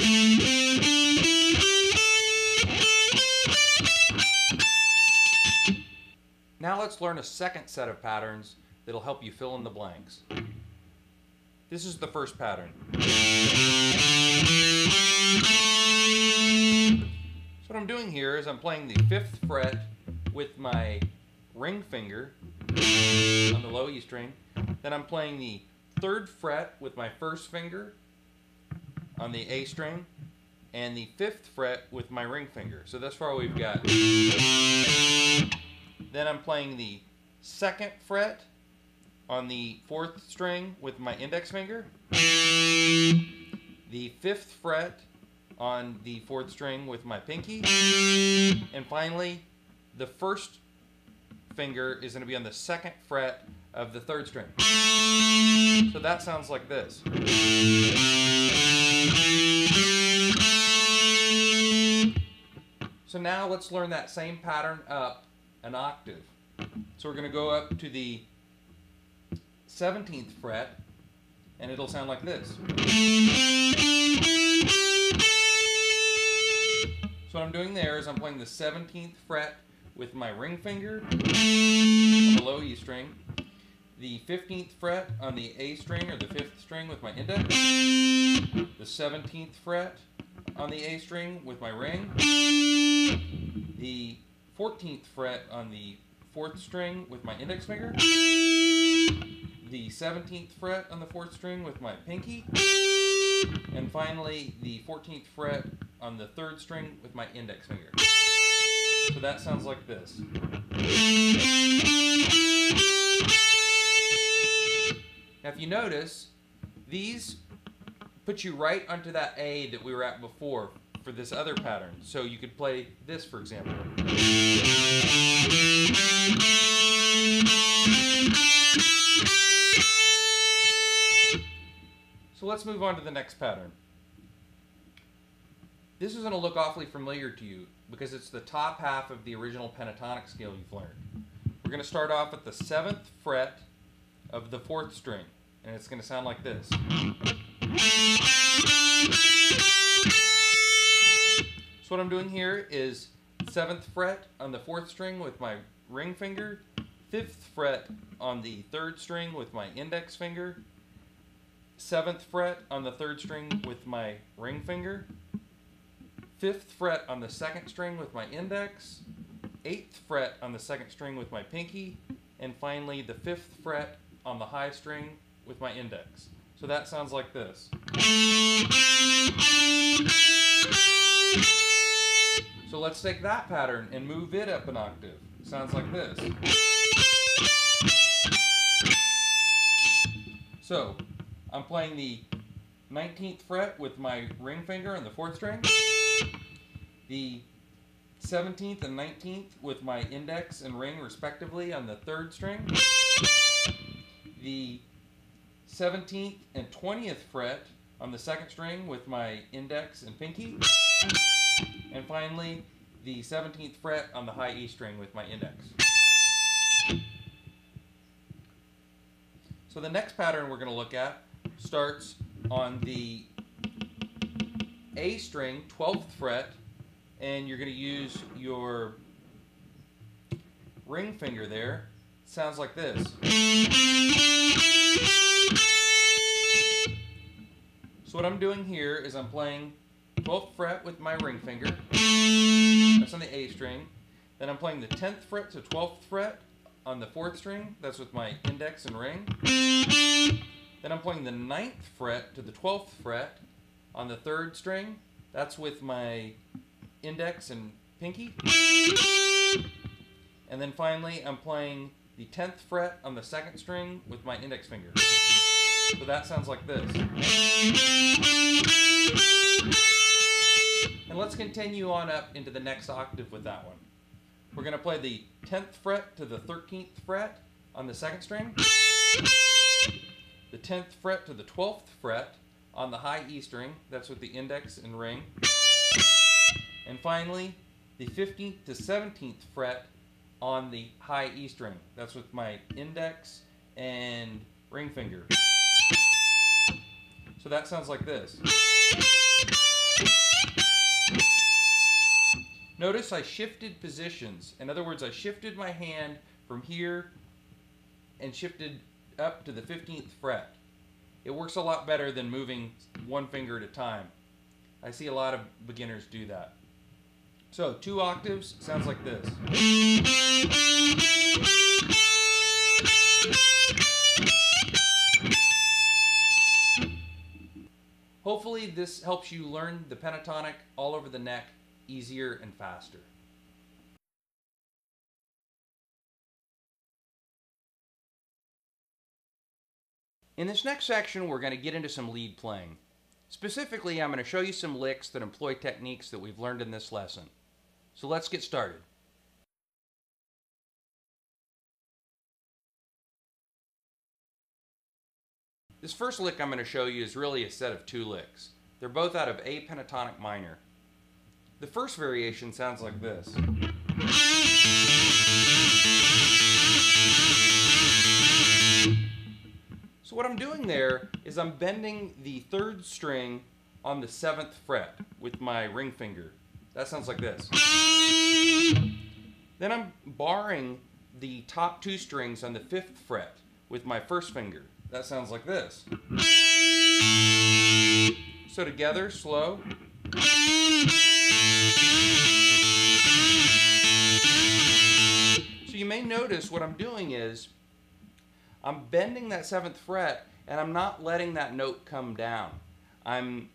Speaker 1: Now let's learn a second set of patterns that'll help you fill in the blanks. This is the first pattern. So what I'm doing here is I'm playing the 5th fret with my ring finger on the low E string. Then I'm playing the 3rd fret with my 1st finger on the A string, and the 5th fret with my ring finger. So thus far we've got. Then I'm playing the 2nd fret on the 4th string with my index finger, the 5th fret on the 4th string with my pinky, and finally the 1st finger is going to be on the 2nd fret of the 3rd string. So that sounds like this. So now let's learn that same pattern up an octave. So we're going to go up to the 17th fret, and it'll sound like this. So what I'm doing there is I'm playing the 17th fret with my ring finger on the low E string, the 15th fret on the A string or the 5th string with my index, the 17th fret on the A string with my ring, the 14th fret on the 4th string with my index finger, the 17th fret on the 4th string with my pinky, and finally the 14th fret on the 3rd string with my index finger. So that sounds like this. Now if you notice, these put you right onto that A that we were at before for this other pattern. So you could play this, for example. So let's move on to the next pattern. This is going to look awfully familiar to you because it's the top half of the original pentatonic scale you've learned. We're going to start off at the 7th fret of the 4th string, and it's going to sound like this. So what I'm doing here is 7th fret on the 4th string with my ring finger, 5th fret on the 3rd string with my index finger, 7th fret on the 3rd string with my ring finger, 5th fret on the 2nd string with my index, 8th fret on the 2nd string with my pinky, and finally the 5th fret on the high string with my index. So that sounds like this. So let's take that pattern and move it up an octave. It sounds like this. So I'm playing the 19th fret with my ring finger on the 4th string, the 17th and 19th with my index and ring respectively on the 3rd string, the 17th and 20th fret on the 2nd string with my index and pinky, and finally the 17th fret on the high E string with my index. So the next pattern we're going to look at starts on the A string, 12th fret, and you're going to use your ring finger there. It sounds like this. So what I'm doing here is I'm playing 12th fret with my ring finger. That's on the A string. Then I'm playing the 10th fret to 12th fret on the 4th string. That's with my index and ring. Then I'm playing the 9th fret to the 12th fret on the 3rd string. That's with my index and pinky. And then finally I'm playing the 10th fret on the 2nd string with my index finger. So that sounds like this. And let's continue on up into the next octave with that one. We're going to play the 10th fret to the 13th fret on the 2nd string, the 10th fret to the 12th fret on the high E string, that's with the index and ring, and finally the 15th to 17th fret on the high E string, that's with my index and ring finger. So that sounds like this. Notice I shifted positions. In other words, I shifted my hand from here and shifted up to the 15th fret. It works a lot better than moving one finger at a time. I see a lot of beginners do that. So 2 octaves sounds like this. Hopefully this helps you learn the pentatonic all over the neck easier and faster. In this next section, we're going to get into some lead playing. Specifically, I'm going to show you some licks that employ techniques that we've learned in this lesson. So let's get started. This first lick I'm going to show you is really a set of 2 licks. They're both out of A pentatonic minor. The first variation sounds like this. So what I'm doing there is I'm bending the 3rd string on the 7th fret with my ring finger. That sounds like this. Then I'm barring the top 2 strings on the 5th fret with my 1st finger. That sounds like this. So together, slow. So you may notice what I'm doing is I'm bending that 7th fret and I'm not letting that note come down. I'm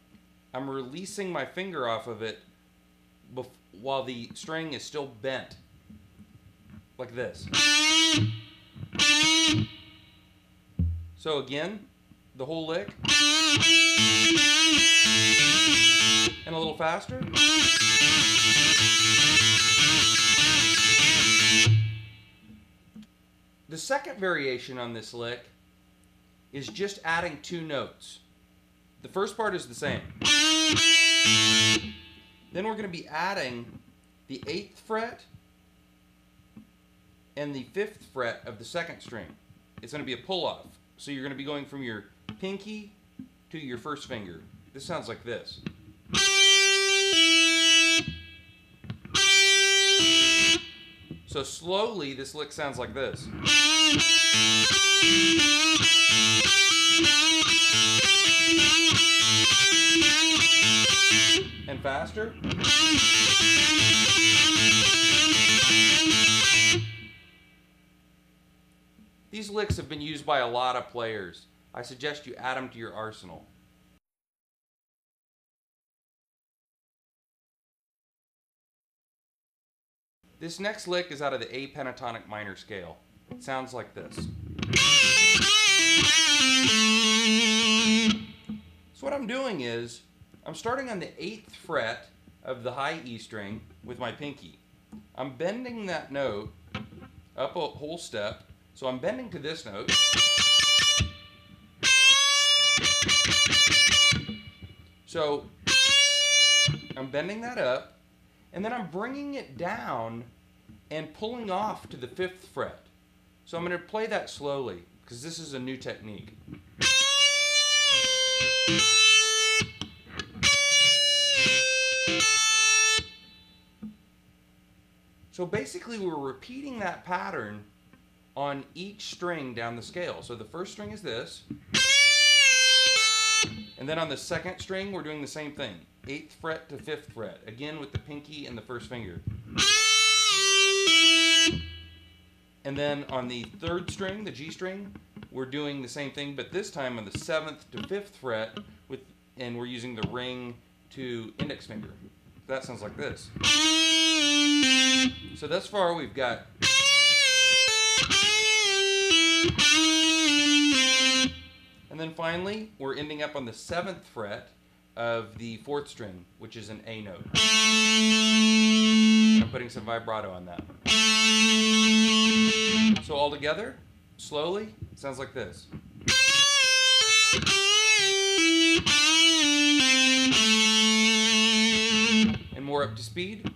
Speaker 1: releasing my finger off of it while the string is still bent, like this. So again, the whole lick. And a little faster. The second variation on this lick is just adding 2 notes. The first part is the same. Then we're going to be adding the 8th fret and the 5th fret of the 2nd string. It's going to be a pull-off. So you're going to be going from your pinky to your first finger. This sounds like this. So slowly, this lick sounds like this. And faster. These licks have been used by a lot of players. I suggest you add them to your arsenal. This next lick is out of the A pentatonic minor scale. It sounds like this. So what I'm doing is, I'm starting on the 8th fret of the high E string with my pinky. I'm bending that note up a whole step, so I'm bending to this note. So I'm bending that up, and then I'm bringing it down and pulling off to the 5th fret. So I'm going to play that slowly, because this is a new technique. So basically we're repeating that pattern on each string down the scale. So the first string is this, and then on the 2nd string we're doing the same thing. 8th fret to 5th fret, again with the pinky and the first finger. And then on the 3rd string, the G string, we're doing the same thing, but this time on the 7th to 5th fret, and we're using the ring to index finger. That sounds like this. So thus far we've got. And then finally, we're ending up on the 7th fret of the 4th string, which is an A note. I'm putting some vibrato on that. So all together, slowly, it sounds like this. And more up to speed.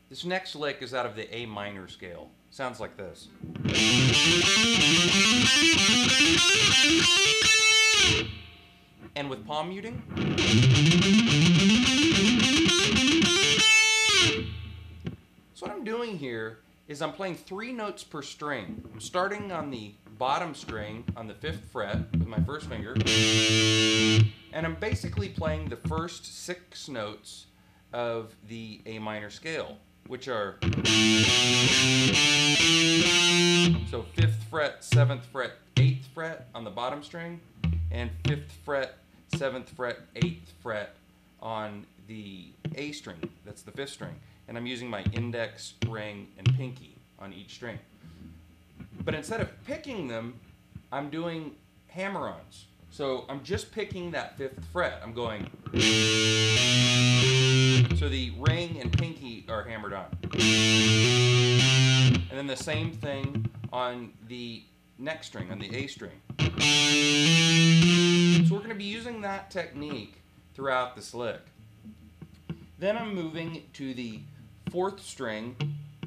Speaker 1: This next lick is out of the A minor scale. Sounds like this. And with palm muting. So what I'm doing here is I'm playing 3 notes per string. I'm starting on the bottom string on the 5th fret with my first finger. And I'm basically playing the first 6 notes of the A minor scale, which are, so 5th fret, 7th fret, 8th fret on the bottom string, and 5th fret, 7th fret, 8th fret on the A string, that's the 5th string. And I'm using my index, ring, and pinky on each string. But instead of picking them, I'm doing hammer-ons. So I'm just picking that 5th fret. I'm going. So the ring and pinky are hammered on. And then the same thing on the next string, on the A string. So we're going to be using that technique throughout this lick. Then I'm moving to the 4th string,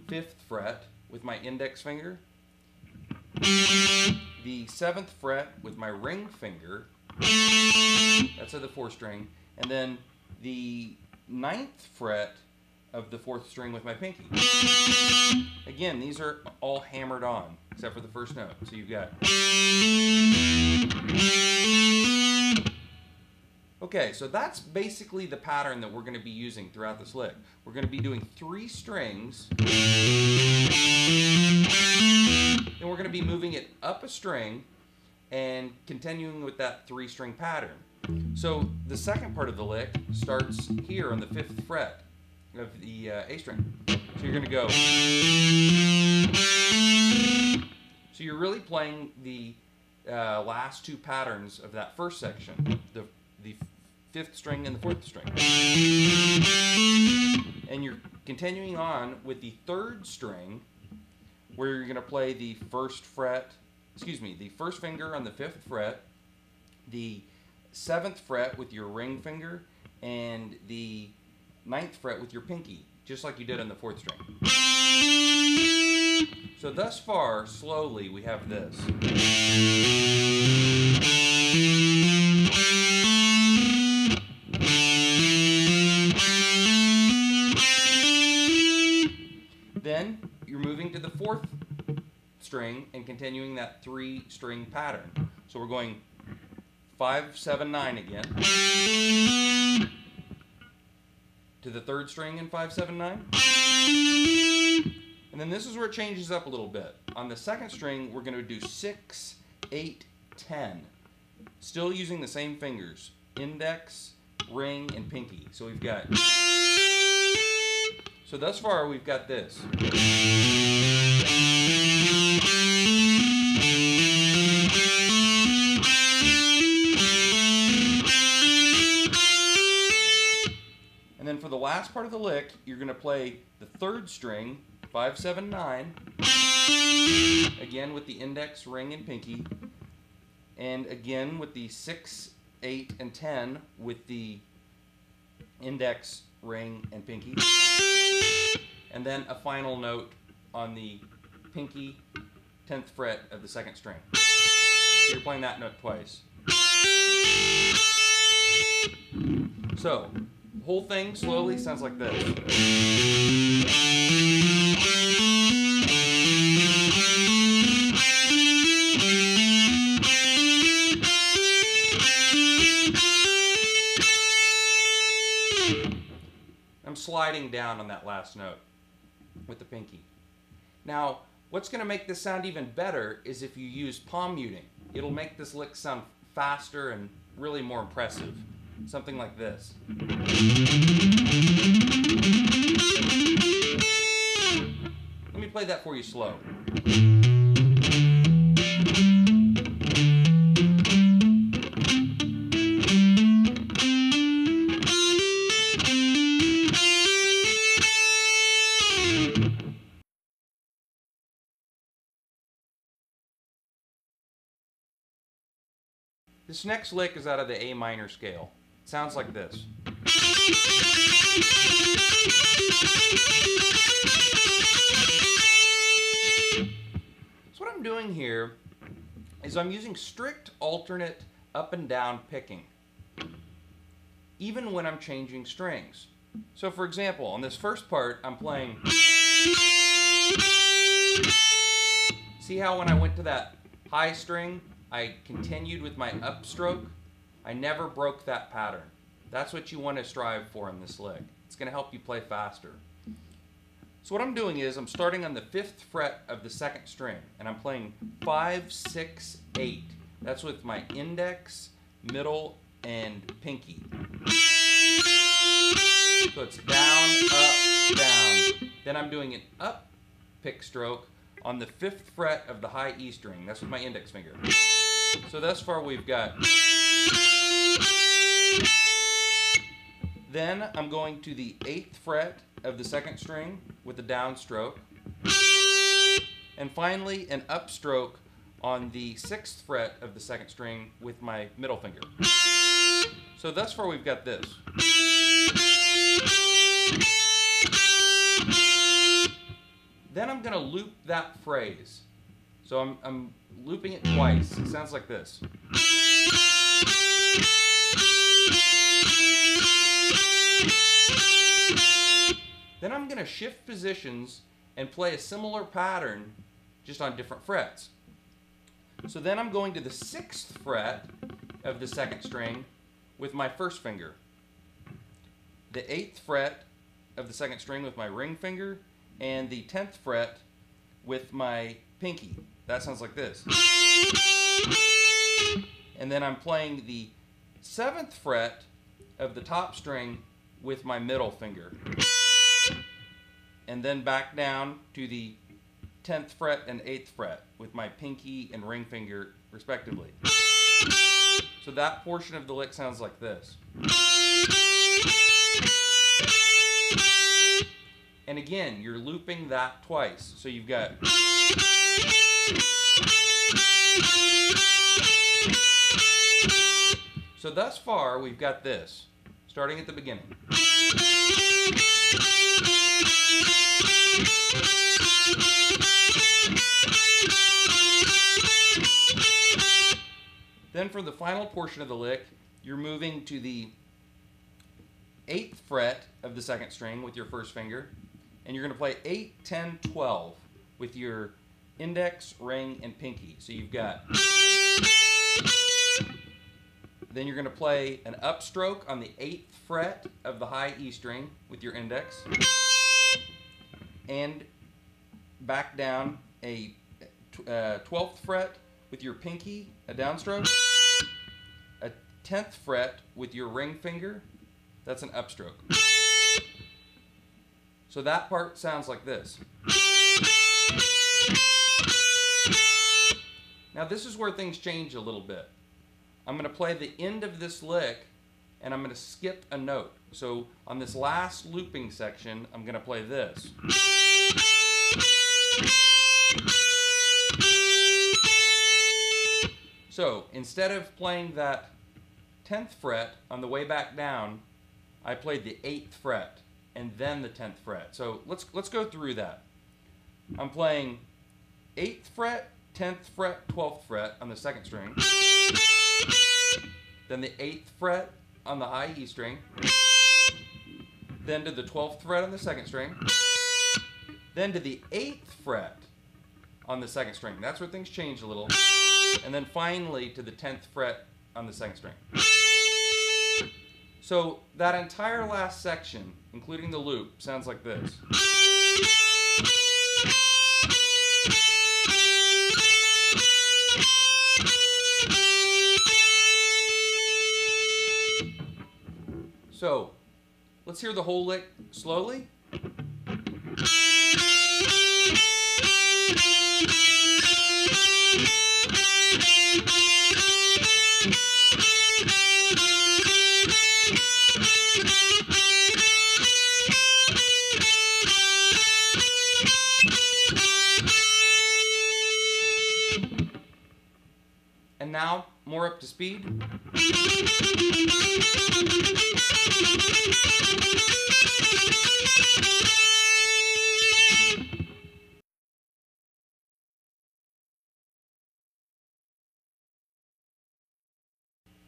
Speaker 1: 5th fret with my index finger. The 7th fret with my ring finger, that's at the 4th string, and then the 9th fret of the 4th string with my pinky. Again, these are all hammered on, except for the first note. So you've got. Okay, so that's basically the pattern that we're going to be using throughout this lick. We're going to be doing 3 strings, then we're going to be moving it up a string, and continuing with that 3-string pattern. So the second part of the lick starts here on the 5th fret of the A string. So you're going to go. So you're really playing the last 2 patterns of that first section, the 5th string and the 4th string. And you're continuing on with the 3rd string, where you're going to play the first finger on the 5th fret, the 7th fret with your ring finger, and the 9th fret with your pinky, just like you did on the 4th string. So thus far, slowly, we have this. Then you're moving to the 4th string and continuing that 3-string pattern. So we're going 5, 7, 9 again. To the 3rd string in 5, 7, 9. And then this is where it changes up a little bit. On the 2nd string, we're going to do 6, 8, 10. Still using the same fingers. Index, ring, and pinky. So we've got... So thus far, we've got this. And then for the last part of the lick, you're going to play the 3rd string, 5, 7, 9, again with the index, ring, and pinky, and again with the 6, 8, and 10 with the index, ring, and pinky, and then a final note on the pinky 10th fret of the 2nd string. So you're playing that note twice. So the whole thing slowly sounds like this. I'm sliding down on that last note with the pinky. Now, what's going to make this sound even better is if you use palm muting. It'll make this lick sound faster and really more impressive. Something like this. Let me play that for you slow. This next lick is out of the A minor scale. It sounds like this. So what I'm doing here is I'm using strict alternate up and down picking, even when I'm changing strings. So for example, on this first part, I'm playing. See how when I went to that high string, I continued with my upstroke? I never broke that pattern. That's what you want to strive for in this lick. It's going to help you play faster. So what I'm doing is I'm starting on the 5th fret of the 2nd string, and I'm playing 5, 6, 8. That's with my index, middle, and pinky. So it's down, up, down. Then I'm doing an up pick stroke on the 5th fret of the high E string. That's with my index finger. So thus far we've got. Then I'm going to the 8th fret of the 2nd string with the downstroke. And finally an upstroke on the 6th fret of the 2nd string with my middle finger. So thus far we've got this. Then I'm going to loop that phrase. So I'm looping it twice. It sounds like this. Then I'm going to shift positions and play a similar pattern just on different frets. So then I'm going to the 6th fret of the 2nd string with my first finger. The 8th fret of the 2nd string with my ring finger, and the 10th fret with my pinky. That sounds like this. then I'm playing the 7th fret of the top string with my middle finger. And then back down to the 10th fret and 8th fret with my pinky and ring finger respectively. So that portion of the lick sounds like this. And again, you're looping that twice. So you've got... So thus far, we've got this, starting at the beginning. Then for the final portion of the lick, you're moving to the 8th fret of the 2nd string with your first finger, and you're going to play 8, 10, 12 with your index, ring, and pinky. So you've got... Then you're going to play an upstroke on the 8th fret of the high E string with your index, and back down a 12th fret with your pinky, a downstroke, a 10th fret with your ring finger, that's an upstroke. So that part sounds like this. Now this is where things change a little bit. I'm going to play the end of this lick and I'm going to skip a note. So on this last looping section, I'm going to play this. So instead of playing that 10th fret on the way back down, I played the 8th fret and then the 10th fret. So let's go through that. I'm playing 8th fret, 10th fret, 12th fret on the 2nd string, then the 8th fret on the high E string, then to the 12th fret on the 2nd string, then to the 8th fret on the 2nd string. That's where things change a little. And then finally to the 10th fret on the 2nd string. So that entire last section, including the loop, sounds like this. So let's hear the whole lick slowly. And now, more up to speed.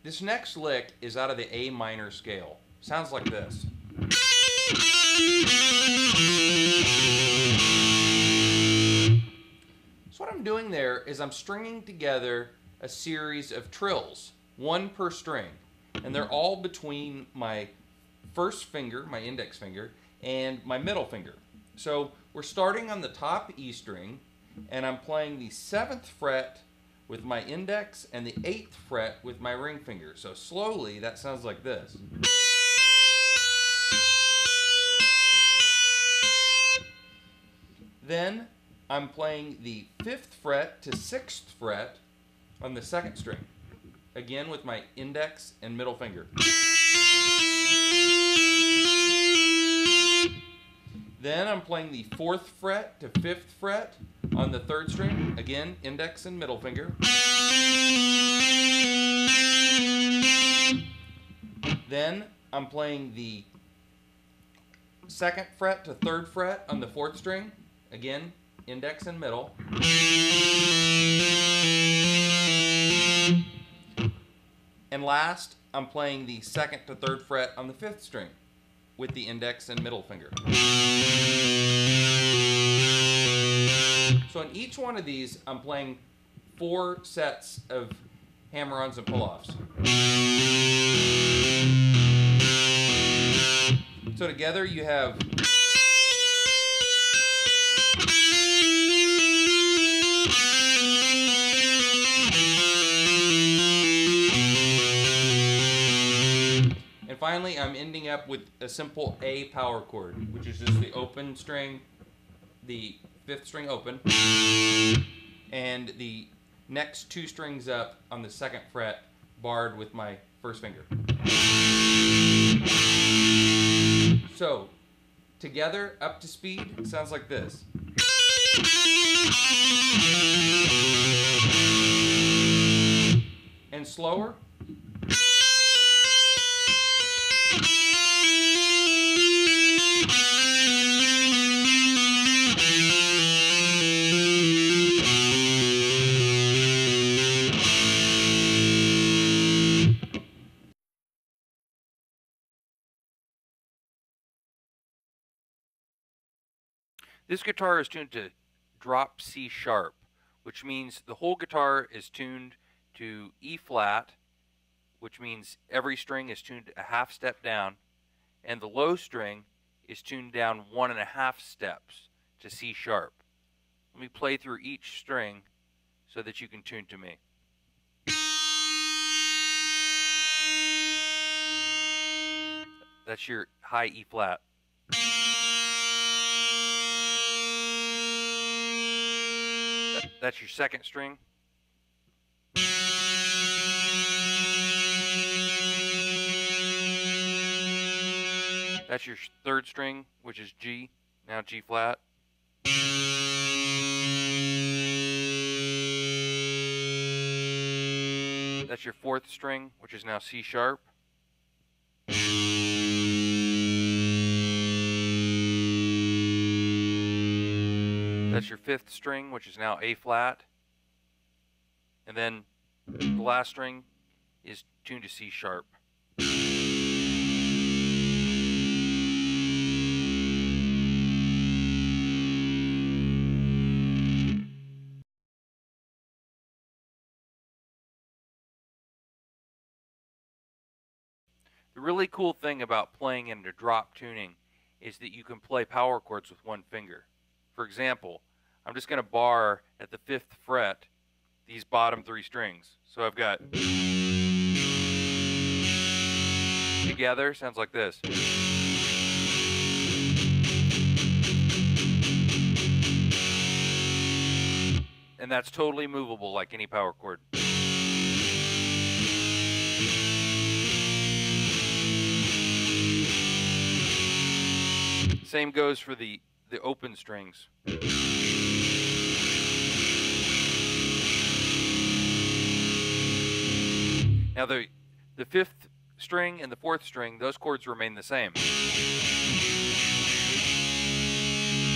Speaker 1: This next lick is out of the A minor scale. Sounds like this. So what I'm doing there is I'm stringing together a series of trills, one per string, and they're all between my first finger, my index finger, and my middle finger. So we're starting on the top E string, and I'm playing the 7th fret with my index and the 8th fret with my ring finger. So slowly, that sounds like this. Then I'm playing the 5th fret to 6th fret on the 2nd string, again with my index and middle finger. Then I'm playing the 4th fret to 5th fret on the 3rd string, again index and middle finger. Then I'm playing the 2nd fret to 3rd fret on the 4th string, again index and middle. And last, I'm playing the 2nd to 3rd fret on the 5th string with the index and middle finger. So in each one of these, I'm playing 4 sets of hammer-ons and pull-offs. So together you have finally, I'm ending up with a simple A power chord, which is just the open string, the 5th string open, and the next 2 strings up on the 2nd fret barred with my 1st finger. So, together, up to speed, it sounds like this. And slower. This guitar is tuned to drop C sharp, which means the whole guitar is tuned to E flat, which means every string is tuned a half step down, and the low string is tuned down 1.5 steps to C sharp. Let me play through each string so that you can tune to me. That's your high E flat. That's your 2nd string. That's your 3rd string, which is G, now G flat. That's your 4th string, which is now C sharp. That's your 5th string, which is now A flat. And then the last string is tuned to C sharp. The really cool thing about playing in a drop tuning is that you can play power chords with 1 finger. For example, I'm just going to bar at the 5th fret these bottom 3 strings. So I've got together, sounds like this. And that's totally movable like any power chord. Same goes for the open strings. Now the 5th string and the 4th string, those chords remain the same.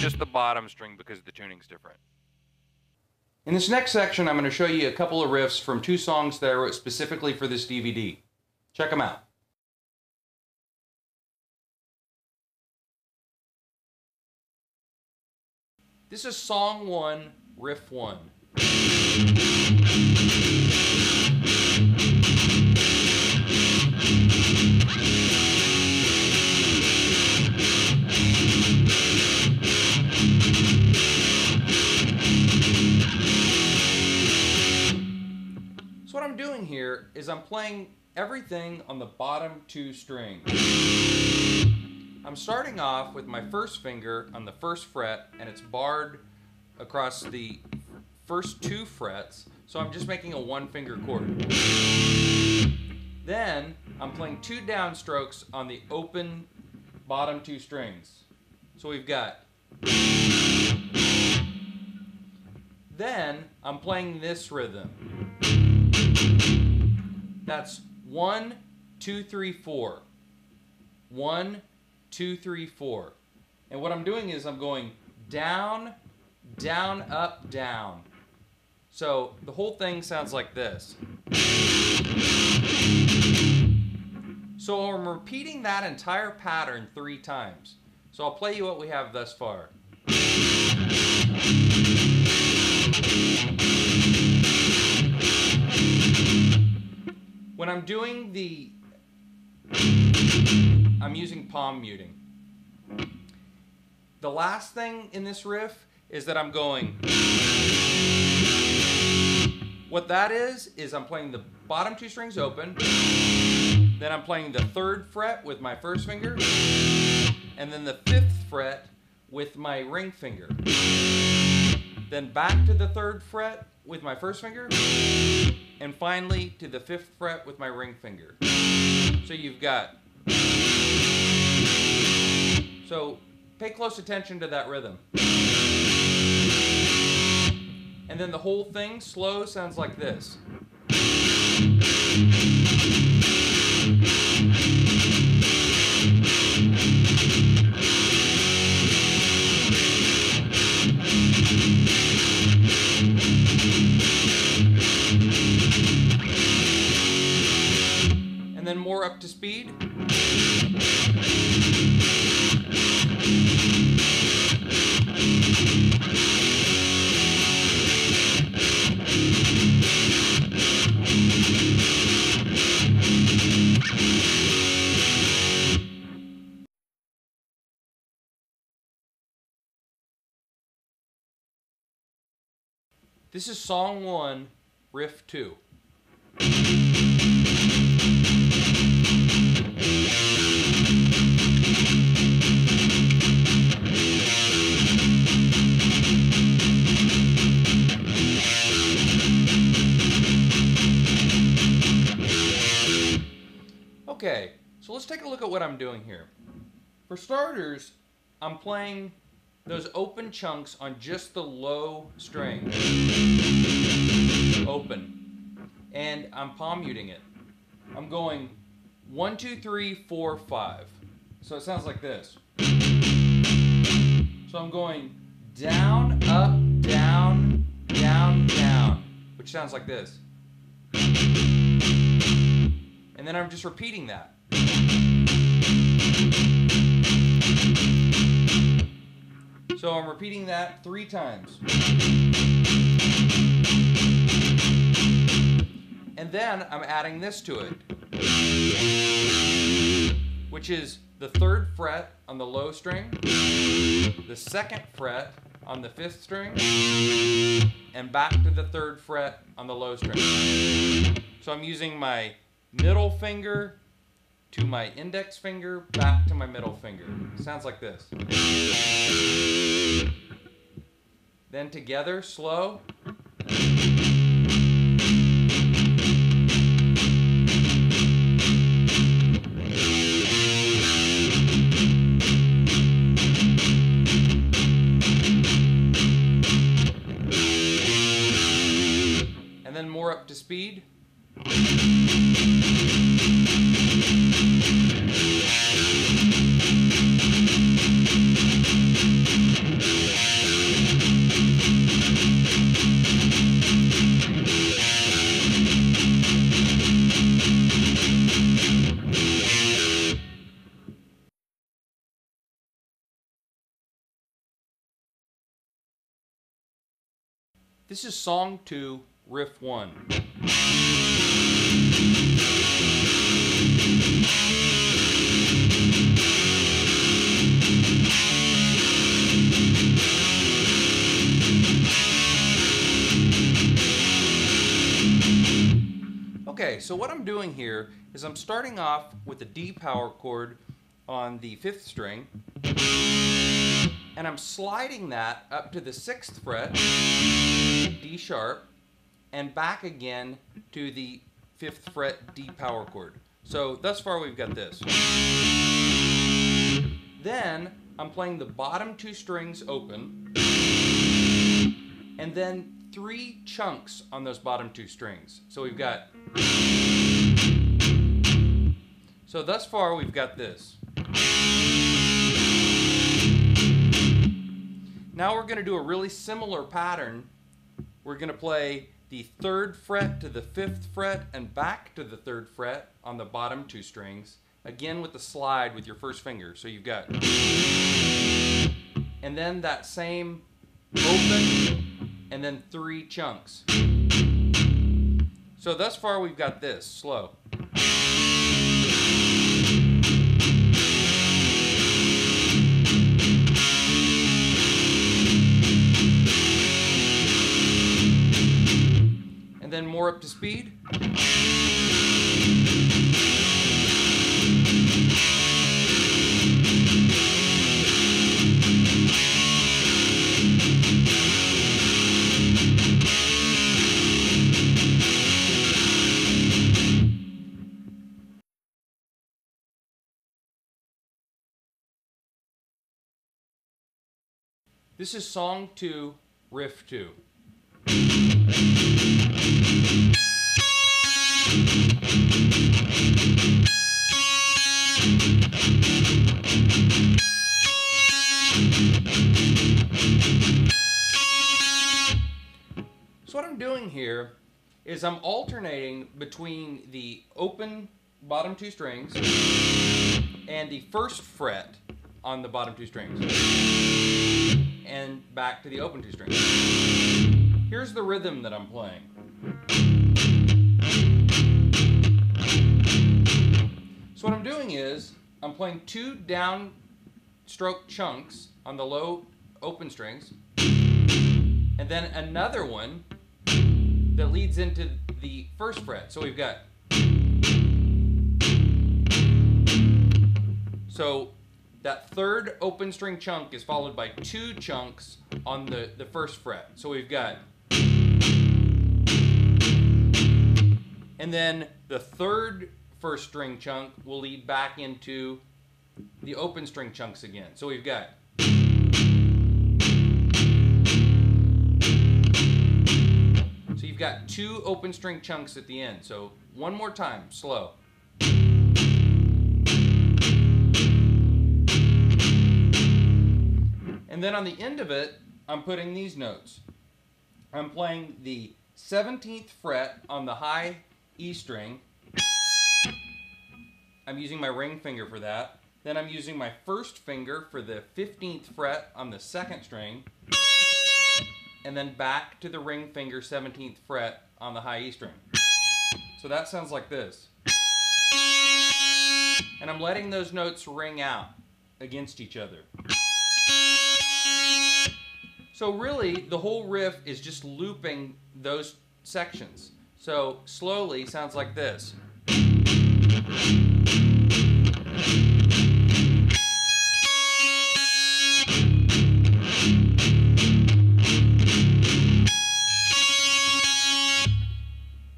Speaker 1: Just the bottom string because the tuning's different. In this next section, I'm going to show you a couple of riffs from 2 songs that I wrote specifically for this DVD. Check them out. This is Song 1, Riff 1. So what I'm doing here is I'm playing everything on the bottom 2 strings. I'm starting off with my 1st finger on the 1st fret, and it's barred across the first 2 frets, so I'm just making a 1-finger chord. Then I'm playing 2 downstrokes on the open bottom 2 strings. So we've got. Then I'm playing this rhythm. That's 1, 2, 3, 4. 1, 2, 3, 4. And what I'm doing is I'm going down, down, up, down. So the whole thing sounds like this. So I'm repeating that entire pattern 3 times. So I'll play you what we have thus far. When I'm doing the I'm using palm muting. The last thing in this riff is that I'm going. What that is I'm playing the bottom 2 strings open, Then I'm playing the 3rd fret with my 1st finger, and then the 5th fret with my ring finger. Then back to the 3rd fret with my 1st finger, and finally to the 5th fret with my ring finger. So you've got, so pay close attention to that rhythm. And then the whole thing slow sounds like this. And then more up to speed. This is song 1, riff 2. Okay, so let's take a look at what I'm doing here. For starters, I'm playing those open chunks on just the low string. Open. And I'm palm muting it. I'm going 1, 2, 3, 4, 5. So it sounds like this. So I'm going down, up, down, down, down, which sounds like this. And then I'm just repeating that. So I'm repeating that 3 times. And then I'm adding this to it, which is the 3rd fret on the low string, the 2nd fret on the 5th string, and back to the 3rd fret on the low string. So I'm using my middle finger to my index finger, back to my middle finger. Sounds like this. Then together, slow. And then more up to speed. This is song 2, riff 1. Okay, so what I'm doing here is I'm starting off with a D power chord on the 5th string, and I'm sliding that up to the 6th fret, D sharp, and back again to the 5th fret D power chord. So thus far we've got this. Then I'm playing the bottom 2 strings open, and then 3 chunks on those bottom 2 strings. So we've got, so thus far we've got this. Now we're going to do a really similar pattern. We're going to play the 3rd fret to the 5th fret and back to the 3rd fret on the bottom 2 strings, again with the slide with your 1st finger. So you've got, and then that same open, and then 3 chunks. So thus far we've got this, slow. And then more up to speed. This is Song 2, Riff 2. So what I'm doing here is I'm alternating between the open bottom 2 strings and the first fret on the bottom 2 strings and back to the open 2 strings. Here's the rhythm that I'm playing. So what I'm doing is I'm playing 2 downstroke chunks on the low open strings and then another one that leads into the first fret. So we've got, so that third open string chunk is followed by 2 chunks on the first fret. So we've got, and then the third first string chunk will lead back into the open string chunks again. So we've got, so you've got 2 open string chunks at the end. So one more time, slow. And then on the end of it, I'm putting these notes. I'm playing the 17th fret on the high E string. I'm using my ring finger for that. Then I'm using my first finger for the 15th fret on the second string. And then back to the ring finger 17th fret on the high E string. So that sounds like this. And I'm letting those notes ring out against each other. So really, the whole riff is just looping those sections. So slowly, sounds like this.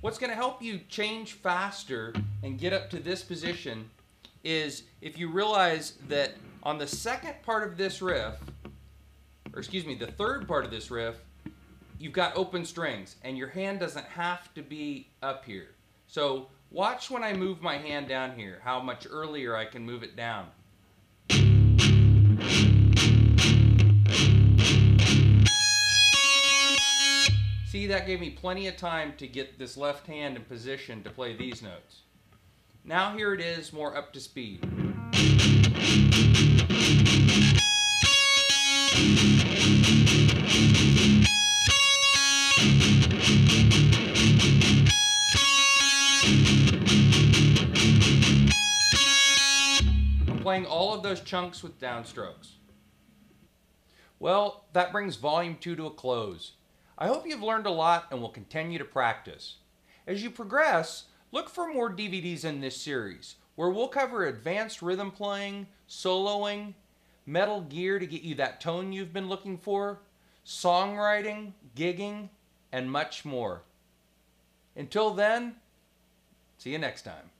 Speaker 1: What's going to help you change faster and get up to this position is if you realize that on the second part of this riff, or excuse me, the third part of this riff, you've got open strings and your hand doesn't have to be up here. So watch when I move my hand down here, how much earlier I can move it down. See, that gave me plenty of time to get this left hand in position to play these notes. Now here it is, more up to speed. I'm playing all of those chunks with downstrokes. Well, that brings Volume 2 to a close. I hope you've learned a lot and will continue to practice. As you progress, look for more DVDs in this series, where we'll cover advanced rhythm playing, soloing, metal gear to get you that tone you've been looking for, songwriting, gigging, and much more. Until then, see you next time.